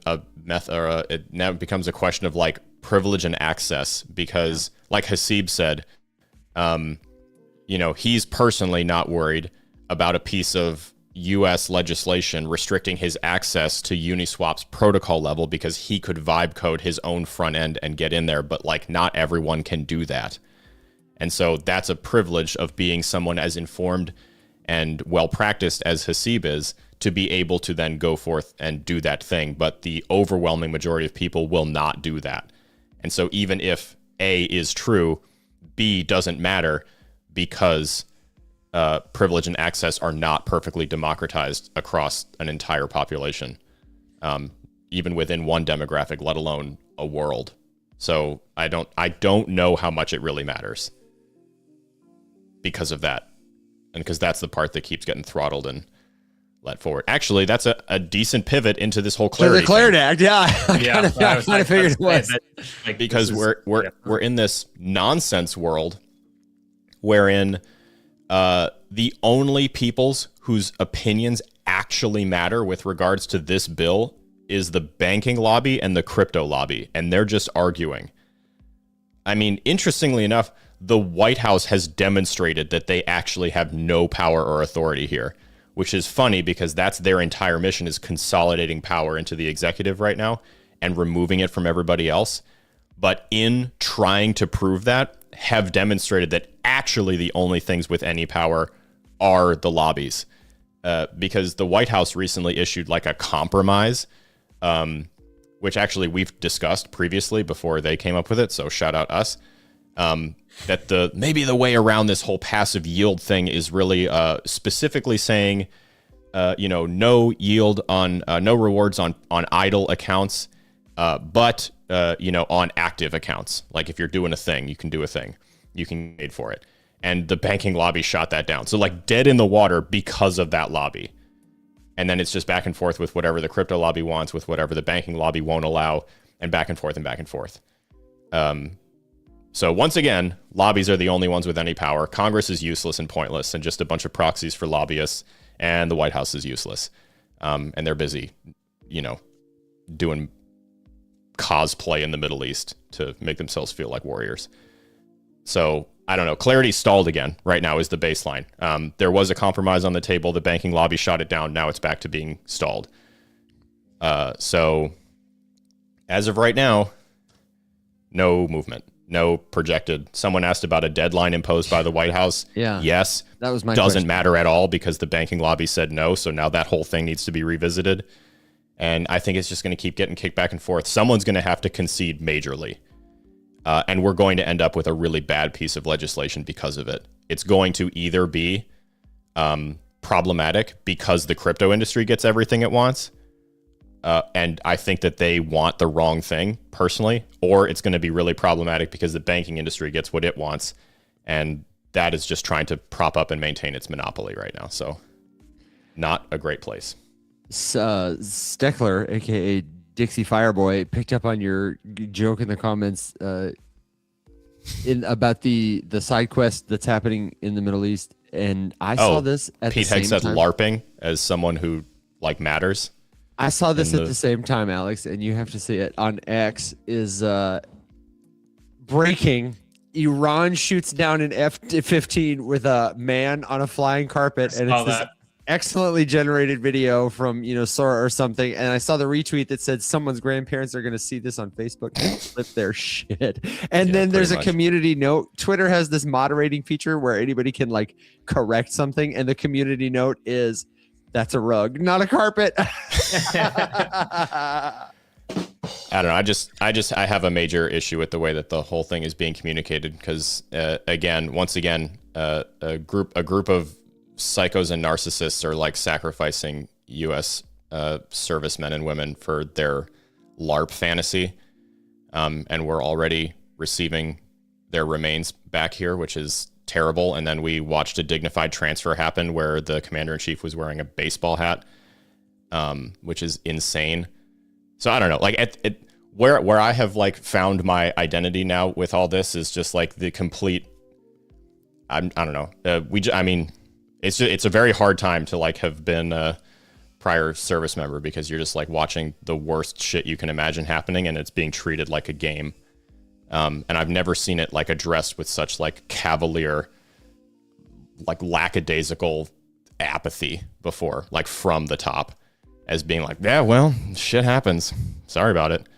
C: now becomes a question of like privilege and access, because like Hasib said, he's personally not worried about a piece of US legislation restricting his access to Uniswap's protocol level because he could vibe code his own front end and get in there, but like not everyone can do that. And so that's a privilege of being someone as informed and well-practiced as Hasib is, to be able to then go forth and do that thing. But the overwhelming majority of people will not do that. And so even if A is true, B doesn't matter, because privilege and access are not perfectly democratized across an entire population, even within one demographic, let alone a world. So I don't know how much it really matters because of that. And because that's the part that keeps getting throttled and let forward. Actually, that's a decent pivot into this whole clarity.
A: The Clarity Act, yeah. I kind of figured it was.
C: Because we're in this nonsense world wherein the only peoples whose opinions actually matter with regards to this bill is the banking lobby and the crypto lobby, and they're just arguing. I mean, interestingly enough, the White House has demonstrated that they actually have no power or authority here, which is funny because that's their entire mission, is consolidating power into the executive right now and removing it from everybody else. But in trying to prove that, have demonstrated that actually the only things with any power are the lobbies. Because the White House recently issued like a compromise, which actually we've discussed previously before they came up with it. So shout out us. That maybe the way around this whole passive yield thing is really specifically saying, no yield on no rewards on idle accounts, but on active accounts. Like if you're doing a thing, you can do a thing, you can get paid for it. And the banking lobby shot that down. So like dead in the water because of that lobby. And then it's just back and forth with whatever the crypto lobby wants, with whatever the banking lobby won't allow, and back and forth and back and forth. So once again, lobbies are the only ones with any power. Congress is useless and pointless and just a bunch of proxies for lobbyists, and the White House is useless. And they're busy, doing cosplay in the Middle East to make themselves feel like warriors. So I don't know. Clarity stalled again right now is the baseline. There was a compromise on the table. The banking lobby shot it down. Now it's back to being stalled. So as of right now, no movement, no projected. Someone asked about a deadline imposed by the White House.
A: Yeah.
C: Yes.
A: That was my
C: Doesn't
A: question.
C: matter at all because the banking lobby said no. So now that whole thing needs to be revisited. And I think it's just going to keep getting kicked back and forth. Someone's going to have to concede majorly. And we're going to end up with a really bad piece of legislation because of it. It's going to either be problematic because the crypto industry gets everything it wants. And I think that they want the wrong thing personally, or it's going to be really problematic because the banking industry gets what it wants. And that is just trying to prop up and maintain its monopoly right now. So not a great place.
A: Steckler, aka Dixie Fireboy, picked up on your joke in the comments about the side quest that's happening in the Middle East, and I saw this at
C: Pete
A: the same
C: Hegg said
A: time.
C: LARPing as someone who matters.
A: I saw this at the same time, Alex, and you have to see it on X. Is breaking. Iran shoots down an F-15 with a man on a flying carpet, and it's this excellently generated video from Sora or something. And I saw the retweet that said someone's grandparents are going to see this on Facebook and flip their shit. And then there's a community note. Twitter has this moderating feature where anybody can correct something, and the community note is, "That's a rug, not a carpet."
C: I don't know. I have a major issue with the way that the whole thing is being communicated because, once again, a group of psychos and narcissists are sacrificing U.S. servicemen and women for their LARP fantasy, and we're already receiving their remains back here, which is terrible. And then we watched a dignified transfer happen where the commander-in-chief was wearing a baseball hat, which is insane. So I don't know, where I have found my identity now with all this is just the complete. I don't know. It's a very hard time to have been a prior service member because you're just watching the worst shit you can imagine happening, and it's being treated like a game. And I've never seen it addressed with such cavalier, lackadaisical apathy before, from the top, as being yeah, well, shit happens. Sorry about it.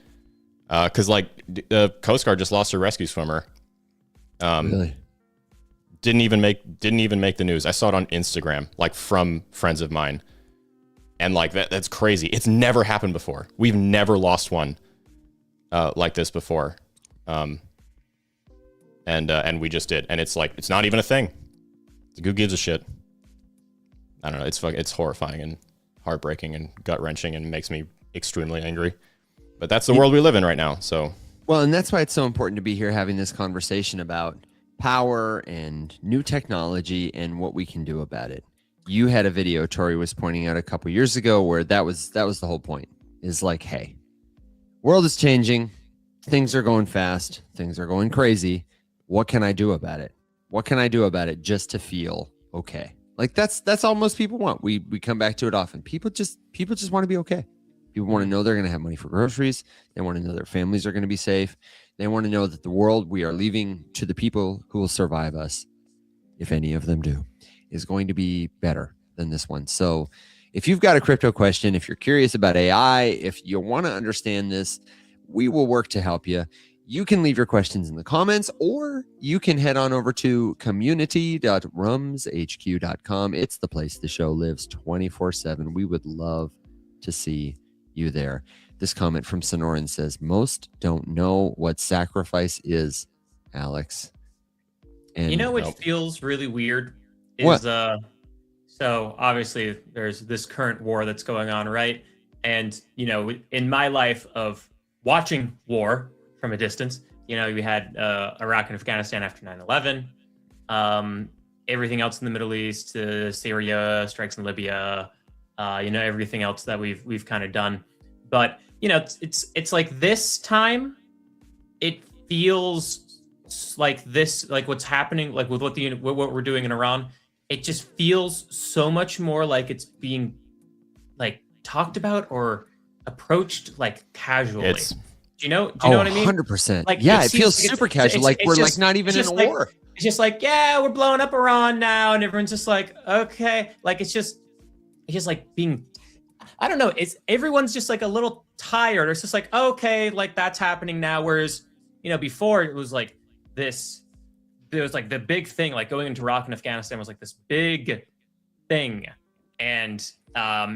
C: Because the Coast Guard just lost a rescue swimmer.
A: Really?
C: Didn't even make the news. I saw it on Instagram, from friends of mine, and that's crazy. It's never happened before. We've never lost one like this before. And we just did, and it's it's not even a thing. Who gives a shit? I don't know. It's horrifying and heartbreaking and gut wrenching and makes me extremely angry. But that's the world we live in right now. So
A: well, and that's why it's so important to be here having this conversation about power and new technology and what we can do about it. You had a video Tori was pointing out a couple years ago where that was the whole point. Is hey, world is changing. Things are going fast. Things are going crazy. What can I do about it? What can I do about it just to feel okay? That's all most people want. We come back to it often. People just want to be okay. People want to know they're going to have money for groceries. They want to know their families are going to be safe. They want to know that the world we are leaving to the people who will survive us, if any of them do, is going to be better than this one. So if you've got a crypto question, if you're curious about AI, if you want to understand this, we will work to help you. You can leave your questions in the comments, or you can head on over to community.rumshq.com. It's the place the show lives 24/7. We would love to see you there. This comment from Sonoran says, most don't know what sacrifice is, Alex. And
B: what feels really weird is so obviously there's this current war that's going on, right? And in my life of watching war from a distance, we had Iraq and Afghanistan after 9/11. everything else in the Middle East, Syria, strikes in Libya, everything else that we've kind of done. But it's like this time, it feels like this, like what's happening, like with what we're doing in Iran. It just feels so much more like it's being like talked about or approached like casually. Do you know what I mean?
A: 100%.
B: Like,
A: yeah, it feels super casual. Like we're like not even in a war.
B: It's just like, yeah, we're blowing up Iran now, and everyone's just like, okay, like it's just like being, I don't know, everyone's just like a little tired. It's just like, okay, like that's happening now. Whereas, before it was like this, there was like the big thing, like going into Iraq and Afghanistan was like this big thing, and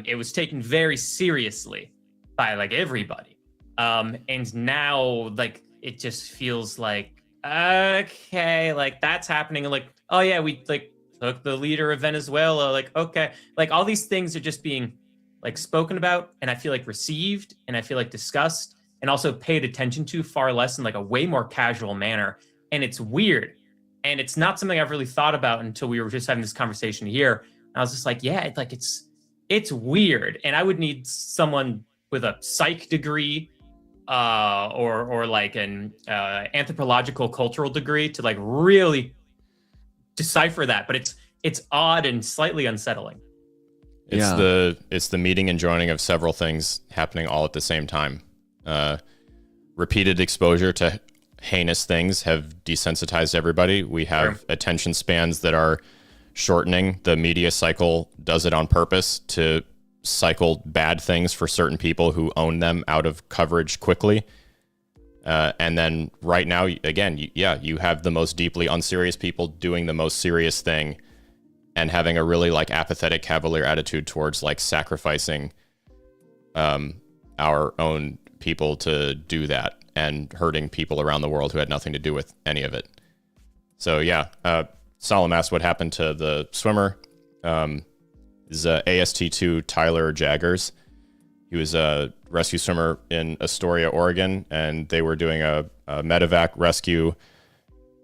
B: it was taken very seriously by like everybody. And now like it just feels like, okay, like that's happening, and like, oh yeah, we like took the leader of Venezuela, like, okay, like all these things are just being like spoken about, and I feel like received, and I feel like discussed, and also paid attention to far less in like a way more casual manner. And it's weird, and it's not something I've really thought about until we were just having this conversation here. And I was just like, yeah, it's weird, and I would need someone with a psych degree or like an anthropological cultural degree to like really decipher that. But it's odd and slightly unsettling.
C: It's the meeting and joining of several things happening all at the same time. Repeated exposure to heinous things have desensitized everybody. We have attention spans that are shortening. The media cycle does it on purpose to cycle bad things for certain people who own them out of coverage quickly. And then right now, again, you have the most deeply unserious people doing the most serious thing and having a really like apathetic cavalier attitude towards like sacrificing our own people to do that and hurting people around the world who had nothing to do with any of it. So yeah, Solemn asked what happened to the swimmer. Is AST2 Tyler Jaggers. He was a rescue swimmer in Astoria, Oregon, and they were doing a medevac rescue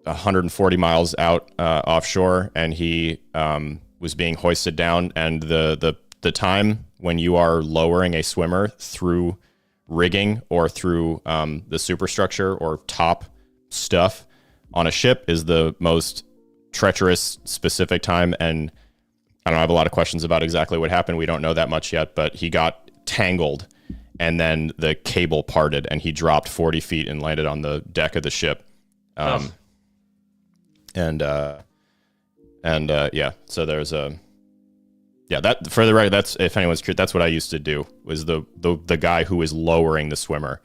C: 140 miles out offshore, and he was being hoisted down. And the time when you are lowering a swimmer through rigging or through the superstructure or top stuff on a ship is the most treacherous specific time. And I don't have a lot of questions about exactly what happened. We don't know that much yet, but he got tangled and then the cable parted and he dropped 40 feet and landed on the deck of the ship. Yeah, so there's that for the record, that's, if anyone's curious, that's what I used to do, was the guy who is lowering the swimmer.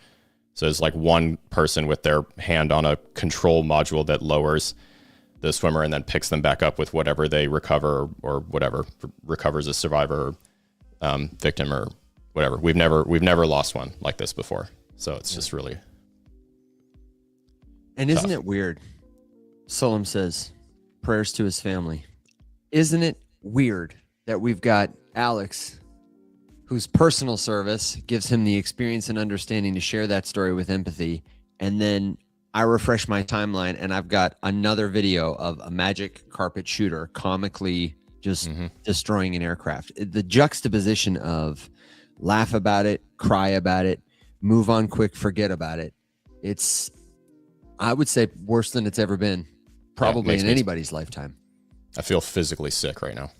C: So it's like one person with their hand on a control module that lowers the swimmer and then picks them back up with whatever they recover or whatever recovers a survivor, victim or whatever. We've never lost one like this before. So it's just really.
A: And isn't it weird? Solom says, prayers to his family. Isn't it weird that we've got Alex, whose personal service gives him the experience and understanding to share that story with empathy, and then I refresh my timeline and I've got another video of a magic carpet shooter comically just destroying an aircraft. The juxtaposition of laugh about it, cry about it, move on quick, forget about it. It's, I would say, worse than it's ever been, probably in anybody's lifetime.
C: I feel physically sick right now.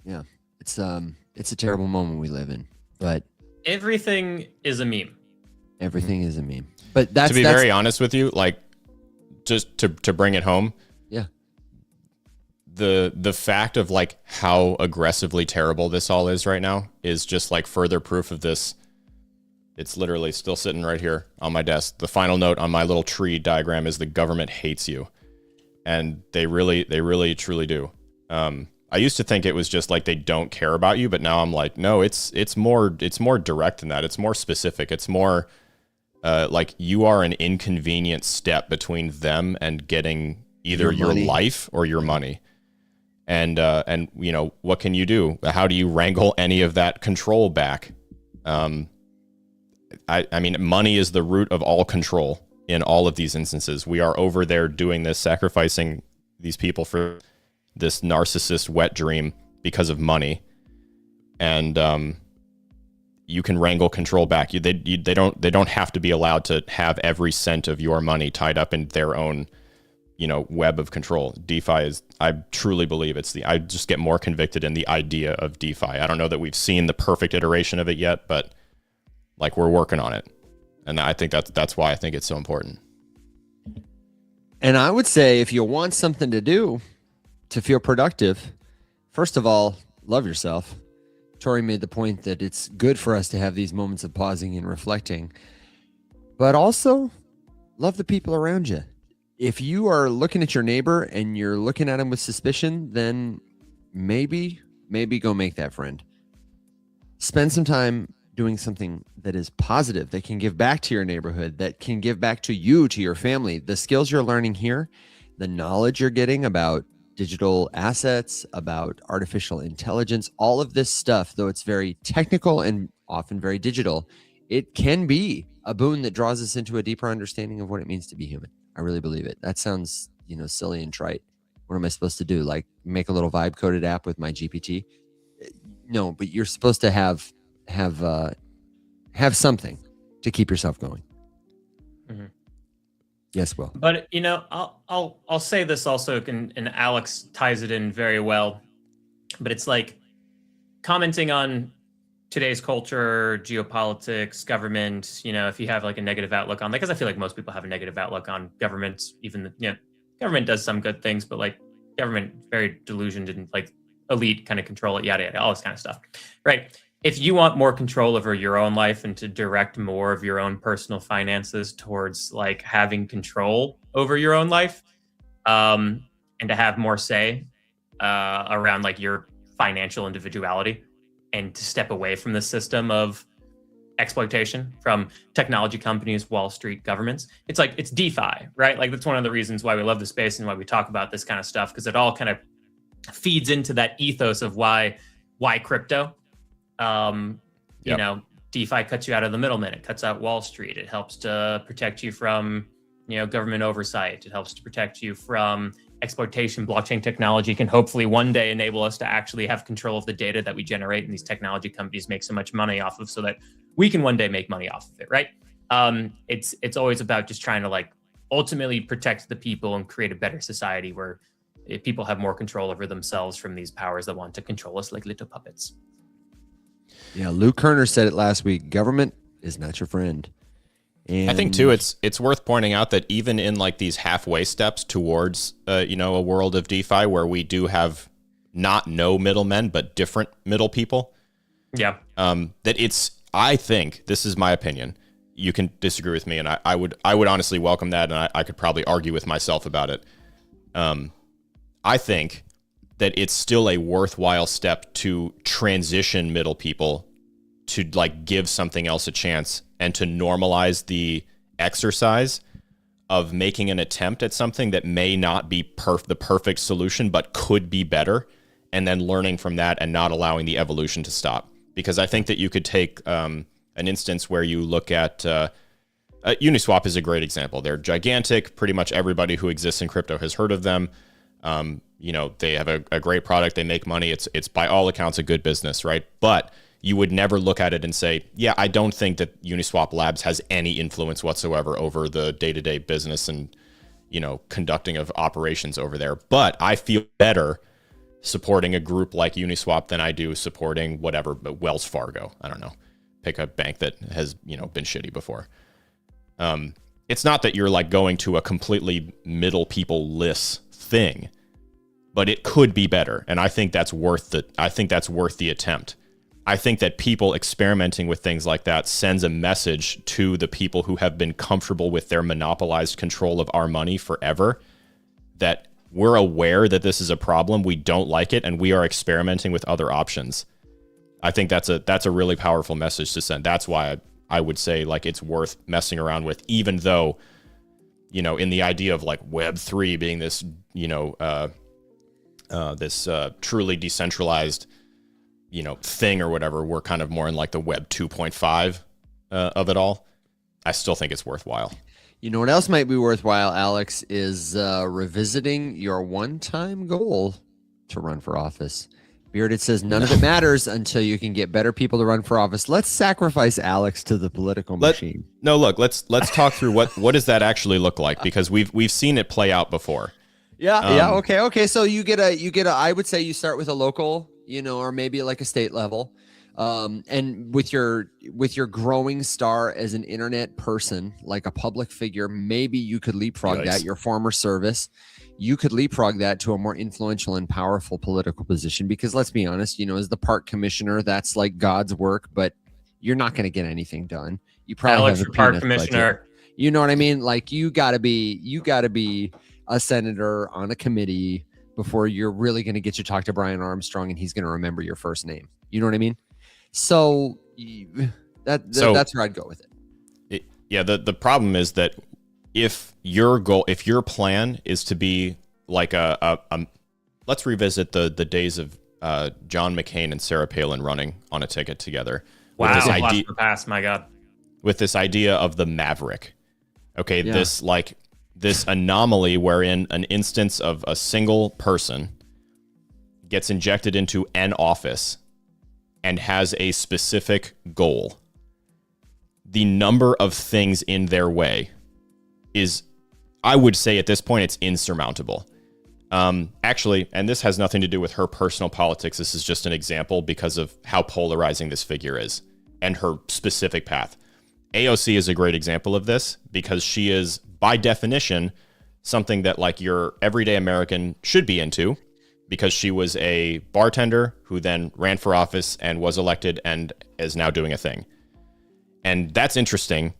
A: Yeah. It's a terrible moment we live in, but
B: everything is a meme.
A: Everything is a meme. But that's,
C: to be very honest with you, like, just to bring it home.
A: Yeah.
C: The fact of like how aggressively terrible this all is right now is just like further proof of this. It's literally still sitting right here on my desk. The final note on my little tree diagram is the government hates you. And they really truly do. I used to think it was just like they don't care about you, but now I'm like, no, it's more direct than that. It's more specific. It's more like you are an inconvenient step between them and getting either your life or your money. And you know, what can you do? How do you wrangle any of that control back? I mean, money is the root of all control in all of these instances. We are over there doing this, sacrificing these people for this narcissist wet dream because of money, and you can wrangle control back. They don't have to be allowed to have every cent of your money tied up in their own, web of control. DeFi is, I truly believe I just get more convicted in the idea of DeFi. I don't know that we've seen the perfect iteration of it yet, but like we're working on it. And I think that's why I think it's so important.
A: And I would say if you want something to do to feel productive, first of all, love yourself. Tori made the point that it's good for us to have these moments of pausing and reflecting, but also love the people around you. If you are looking at your neighbor and you're looking at him with suspicion, then maybe go make that friend. Spend some time doing something that is positive, that can give back to your neighborhood, that can give back to you, to your family. The skills you're learning here, the knowledge you're getting about digital assets, about artificial intelligence, all of this stuff, though it's very technical and often very digital, it can be a boon that draws us into a deeper understanding of what it means to be human. I really believe it. That sounds, silly and trite. What am I supposed to do? Like make a little vibe coded app with my GPT? No, but you're supposed to have something to keep yourself going. Mm-hmm. Yes, Will.
B: But I'll say this also, and Alex ties it in very well. But it's like commenting on today's culture, geopolitics, government. If you have like a negative outlook on that, because I feel like most people have a negative outlook on government. Even government does some good things, but like government very delusioned and like elite kind of control it, yada yada, all this kind of stuff, right? If you want more control over your own life and to direct more of your own personal finances towards like having control over your own life, and to have more say around like your financial individuality, and to step away from the system of exploitation from technology companies, Wall Street, governments, it's DeFi, right? Like that's one of the reasons why we love the space and why we talk about this kind of stuff, because it all kind of feeds into that ethos of why crypto. DeFi cuts you out of the middleman. It cuts out Wall Street. It helps to protect you from, government oversight. It helps to protect you from exploitation. Blockchain technology can hopefully one day enable us to actually have control of the data that we generate and these technology companies make so much money off of, so that we can one day make money off of it, right? It's always about just trying to like ultimately protect the people and create a better society where people have more control over themselves from these powers that want to control us like little puppets.
A: Yeah, Luke Kerner said it last week. Government is not your friend. And
C: I think too, it's worth pointing out that even in like these halfway steps towards, a world of DeFi where we do have no middlemen, but different middle people.
B: Yeah.
C: I think, this is my opinion. You can disagree with me, and I would honestly welcome that, and I could probably argue with myself about it. I think that it's still a worthwhile step to transition middle people to like give something else a chance and to normalize the exercise of making an attempt at something that may not be the perfect solution, but could be better, and then learning from that and not allowing the evolution to stop. Because I think that you could take an instance where you look at Uniswap is a great example. They're gigantic. Pretty much everybody who exists in crypto has heard of them. They have a great product. They make money. It's by all accounts a good business, right? But you would never look at it and say, yeah, I don't think that Uniswap Labs has any influence whatsoever over the day-to-day business and, conducting of operations over there. But I feel better supporting a group like Uniswap than I do supporting whatever, but Wells Fargo. I don't know. Pick a bank that has, been shitty before. It's not that you're like going to a completely middle people-less thing, but it could be better. And I think that's worth the attempt. I think that people experimenting with things like that sends a message to the people who have been comfortable with their monopolized control of our money forever, that we're aware that this is a problem, we don't like it, and we are experimenting with other options. I think that's a really powerful message to send. That's why I would say like it's worth messing around with, even though, in the idea of like Web3 being this, this truly decentralized, thing or whatever, we're kind of more in like the Web 2.5 of it all. I still think it's worthwhile.
A: You know what else might be worthwhile, Alex, is revisiting your one-time goal to run for office. Bearded says none of it matters until you can get better people to run for office. Let's sacrifice Alex to the political machine.
C: No, look, let's talk through what does that actually look like, because we've seen it play out before.
A: Yeah, okay. So you get a I would say you start with a local, or maybe like a state level. And with your growing star as an internet person, like a public figure, maybe you could leapfrog that, your former service. You could leapfrog that to a more influential and powerful political position, because let's be honest, as the park commissioner, that's like God's work, but you're not going to get anything done. You probably
B: Alex
A: have a
B: for park
A: peanut
B: commissioner.
A: budget. You know what I mean? Like you gotta be a senator on a committee before you're really going to get to talk to Brian Armstrong and he's going to remember your first name. You know what I mean? So that's where I'd go with it.
C: The problem is that if your plan is to be like let's revisit the days of John McCain and Sarah Palin running on a ticket together.
B: Wow,
C: with this idea,
B: pass, my God.
C: With this idea of the maverick. Okay, this anomaly wherein an instance of a single person gets injected into an office and has a specific goal. The number of things in their way is, I would say at this point, it's insurmountable. Actually, and this has nothing to do with her personal politics. This is just an example because of how polarizing this figure is and her specific path. AOC is a great example of this because she is, by definition, something that like your everyday American should be into, because she was a bartender who then ran for office and was elected and is now doing a thing. And that's interesting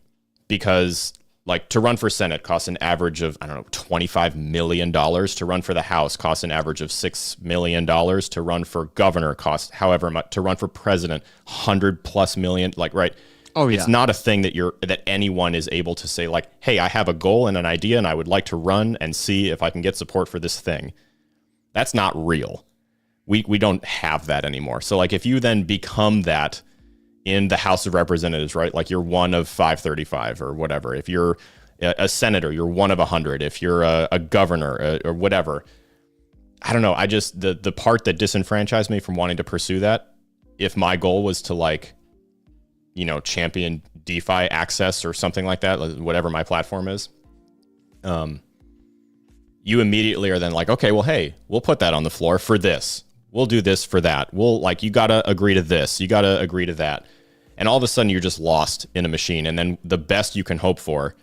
C: because like to run for Senate costs an average of, $25 million. To run for the House costs an average of $6 million. To run for governor costs however much. To run for president, $100+ million. Like, right.
A: Oh, yeah.
C: It's not a thing that anyone is able to say like, hey, I have a goal and an idea and I would like to run and see if I can get support for this thing. That's not real. We don't have that anymore. So like if you then become that in the House of Representatives, right? Like you're one of 535 or whatever. If you're a senator, you're one of 100. If you're a governor or whatever. I don't know. I just, the part that disenfranchised me from wanting to pursue that, if my goal was to like, champion DeFi access or something like that, whatever my platform is, you immediately are then like, okay, well, hey, we'll put that on the floor for this. We'll do this for that. You got to agree to this. You got to agree to that. And all of a sudden you're just lost in a machine. And then the best you can hope for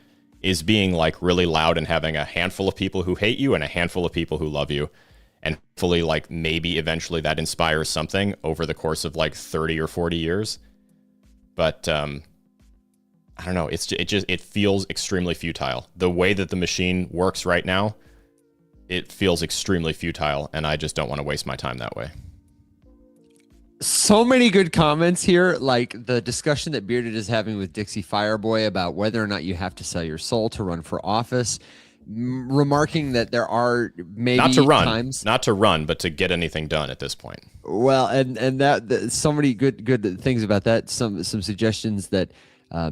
C: is being like really loud and having a handful of people who hate you and a handful of people who love you. And hopefully like maybe eventually that inspires something over the course of like 30 or 40 years. But I don't know. It feels extremely futile. The way that the machine works right now, it feels extremely futile, and I just don't want to waste my time that way.
A: So many good comments here, like the discussion that Bearded is having with Dixie Fireboy about whether or not you have to sell your soul to run for office, remarking that there are maybe
C: not to run, but to get anything done at this point. Well,
A: and that so many good things about that. Some suggestions that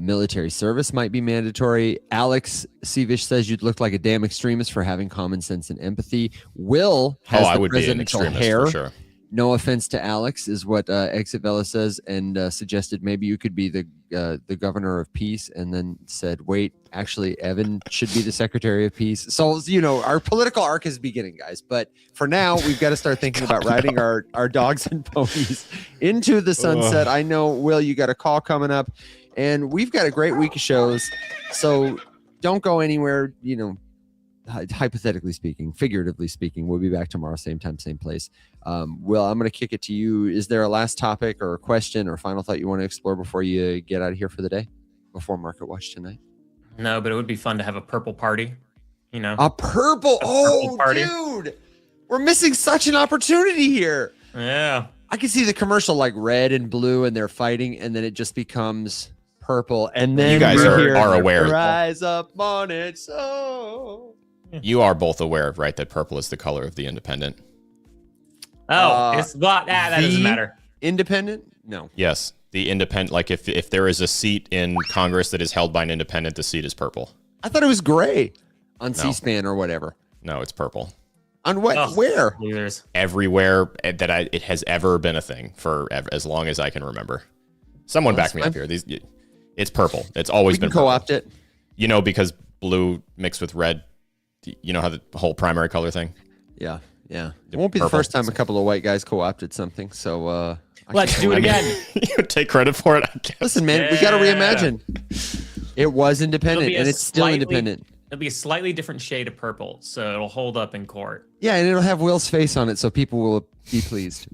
A: military service might be mandatory. Alex Sevish says you'd look like a damn extremist for having common sense and empathy. Will has
C: I
A: the
C: would
A: presidential
C: be an extremist
A: hair.
C: for sure.
A: No offense to Alex, is what Exit Vela says, and suggested maybe you could be the governor of peace, and then said, wait, actually, Evan should be the secretary of peace. So, our political arc is beginning, guys. But for now, we've got to start thinking about riding our dogs and ponies into the sunset. I know, Will, you got a call coming up, and we've got a great week of shows. So don't go anywhere, hypothetically speaking, figuratively speaking. We'll be back tomorrow, same time, same place. Will, I'm going to kick it to you. Is there a last topic or a question or final thought you want to explore before you get out of here for the day, before Market Watch tonight?
B: No, but it would be fun to have a purple party,
A: A purple party. Dude, we're missing such an opportunity here.
B: Yeah.
A: I can see the commercial like red and blue and they're fighting, and then it just becomes purple. And then
C: you guys are aware.
A: Rise up on it. So
C: you are both aware, right, that purple is the color of the independent.
B: Oh, it's not that doesn't matter.
A: Independent? No.
C: Yes. The independent, like if there is a seat in Congress that is held by an independent, the seat is purple.
A: I thought it was gray on C-SPAN or whatever.
C: No, it's purple.
A: On what?
B: Oh,
A: Where?
B: losers.
C: Everywhere that it has ever been a thing for as long as I can remember. Someone back me up here. It's purple. It's always
A: We
C: been
A: can
C: purple.
A: co-opt it.
C: You know, because blue mixed with red. You know how the whole primary color thing?
A: Yeah. It won't be the first time a couple of white guys co-opted something. So
B: Let's do it again.
C: You take credit for it, I guess.
A: listen, man, we got to reimagine. It was independent, and it's still independent.
B: It'll be a slightly different shade of purple, so it'll hold up in court.
A: Yeah, and it'll have Will's face on it, so people will be pleased.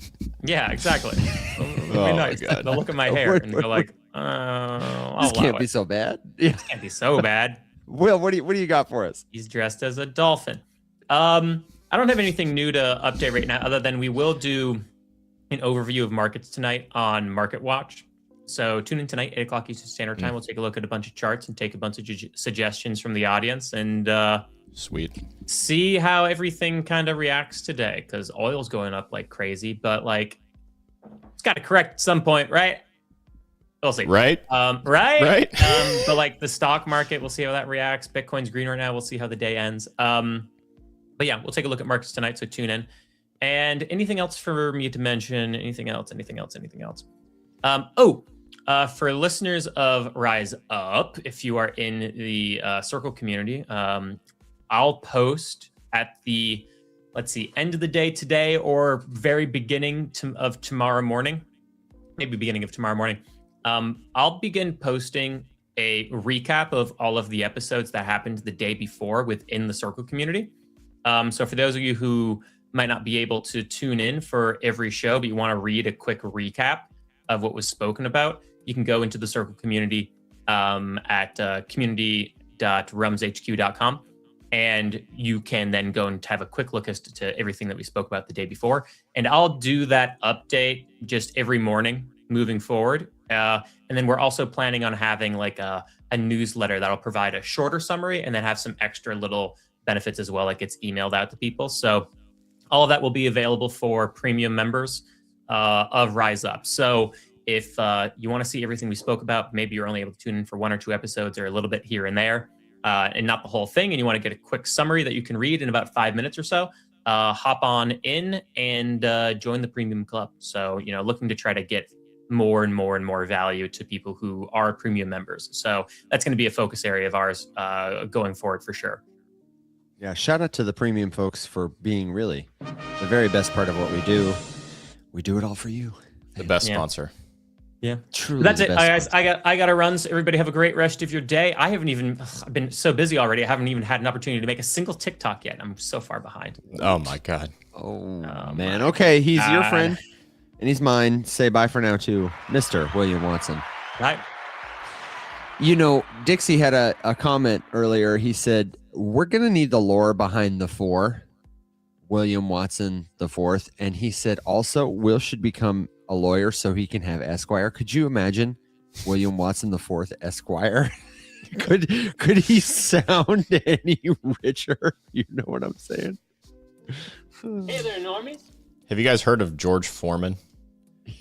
B: Yeah, exactly. It'll be
C: Oh,
B: nice.
C: my God.
B: They'll look at my hair and go like, I'll
A: This can't
B: allow
A: be
B: it.
A: so bad. Yeah.
B: This can't be so bad.
A: Will, what do you got for us?
B: He's dressed as a dolphin. I don't have anything new to update right now, other than we will do an overview of markets tonight on Market Watch. So tune in tonight, 8 o'clock Eastern Standard Time. We'll take a look at a bunch of charts and take a bunch of suggestions from the audience and
C: Sweet.
B: see how everything kind of reacts today. Because oil's going up like crazy, but like it's got to correct at some point, right? We'll see.
C: Right?
B: Right. But like the stock market, we'll see how that reacts. Bitcoin's green right now. We'll see how the day ends. But yeah, we'll take a look at markets tonight. So tune in. And anything else for me to mention? Anything else? For listeners of Rise Up, if you are in the Circle community, I'll post at the, end of the day today or very beginning of tomorrow morning, maybe beginning of tomorrow morning. I'll begin posting a recap of all of the episodes that happened the day before within the Circle community. So for those of you who might not be able to tune in for every show, but you want to read a quick recap of what was spoken about, you can go into the Circle community at community.rumshq.com, and you can then go and have a quick look as to everything that we spoke about the day before. And I'll do that update just every morning moving forward. And then we're also planning on having like a newsletter that'll provide a shorter summary and then have some extra little benefits as well, like it's emailed out to people. So all of that will be available for premium members of Rise Up. So if you want to see everything we spoke about, maybe you're only able to tune in for 1 or 2 episodes or a little bit here and there, and not the whole thing, and you want to get a quick summary that you can read in about 5 minutes or so, hop on in and join the premium club. So, looking to try to get more and more value to people who are premium members. So that's going to be a focus area of ours going forward for sure.
A: Yeah, shout out to the premium folks for being really the very best part of what we do. We do it all for you.
C: The best sponsor.
B: Yeah,
A: truly.
B: That's it, guys. I got to run. So everybody have a great rest of your day. I've been so busy already. I haven't even had an opportunity to make a single TikTok yet. I'm so far behind.
C: Oh my God.
A: Oh man. Okay, he's your friend and he's mine. Say bye for now to Mr. William Watson.
B: Bye.
A: Dixie had a comment earlier. He said, we're going to need the lore behind the 4, William Watson the 4th. And he said also, Will should become a lawyer so he can have Esquire. Could you imagine William Watson the 4th Esquire? Could he sound any richer? You know what I'm saying?
B: Hey there, normies.
C: Have you guys heard of George Foreman?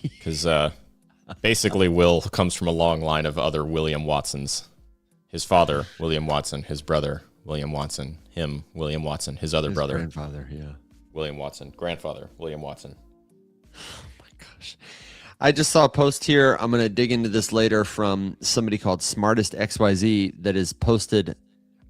C: Because basically Will comes from a long line of other William Watsons. His father, William Watson, his brother, William Watson, him, William Watson, his brother,
A: grandfather, yeah,
C: William Watson, grandfather, William Watson.
A: Oh my gosh. I just saw a post here. I'm going to dig into this later from somebody called Smartest XYZ that has posted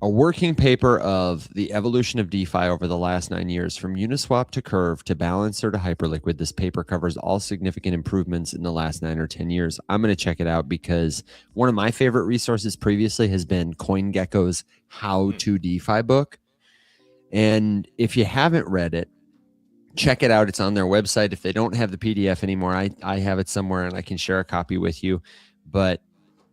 A: a working paper of the evolution of DeFi over the last 9 years, from Uniswap to Curve to Balancer to Hyperliquid. This paper covers all significant improvements in the last 9 or 10 years. I'm going to check it out because one of my favorite resources previously has been CoinGecko's How to DeFi book. And if you haven't read it, check it out. It's on their website. If they don't have the PDF anymore, I have it somewhere and I can share a copy with you. But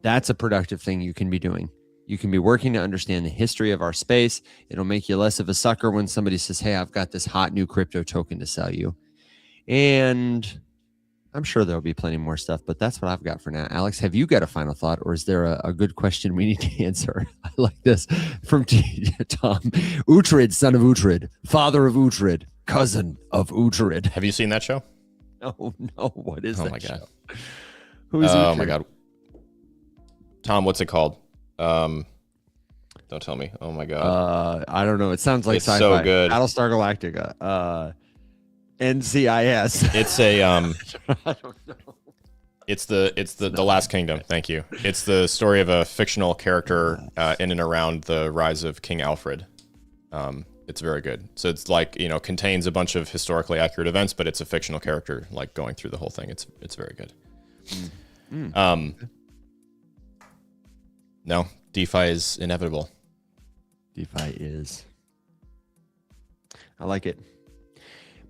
A: that's a productive thing you can be doing. You can be working to understand the history of our space. It'll make you less of a sucker when somebody says, hey, I've got this hot new crypto token to sell you. And I'm sure there'll be plenty more stuff, but that's what I've got for now. Alex, have you got a final thought, or is there a good question we need to answer? I like this from Tom. Uhtred, son of Uhtred, father of Uhtred, cousin of Uhtred.
C: Have you seen that show?
A: No. What is that?
C: Oh my God.
A: Show? Who is
C: Oh
A: Uhtred?
C: my God. Tom, what's it called? Don't tell me. Oh my god.
A: I don't know. It sounds like
C: It's
A: sci-fi.
C: so good.
A: Battlestar Galactica. NCIS.
C: It's a
A: I don't know.
C: It's the Last Kingdom. Thank you. It's the story of a fictional character in and around the rise of King Alfred. It's very good. So it's like, you know, contains a bunch of historically accurate events, but it's a fictional character like going through the whole thing. It's very good. No, DeFi is inevitable.
A: DeFi is. I like it.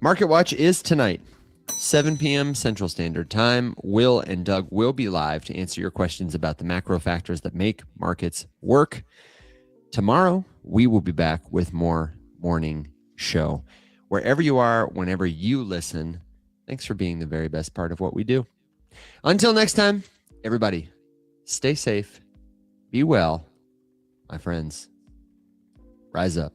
A: Market Watch is tonight, 7 p.m. Central Standard Time. Will and Doug will be live to answer your questions about the macro factors that make markets work. Tomorrow, we will be back with more morning show. Wherever you are, whenever you listen, thanks for being the very best part of what we do. Until next time, everybody, stay safe, be well, my friends. Rise up.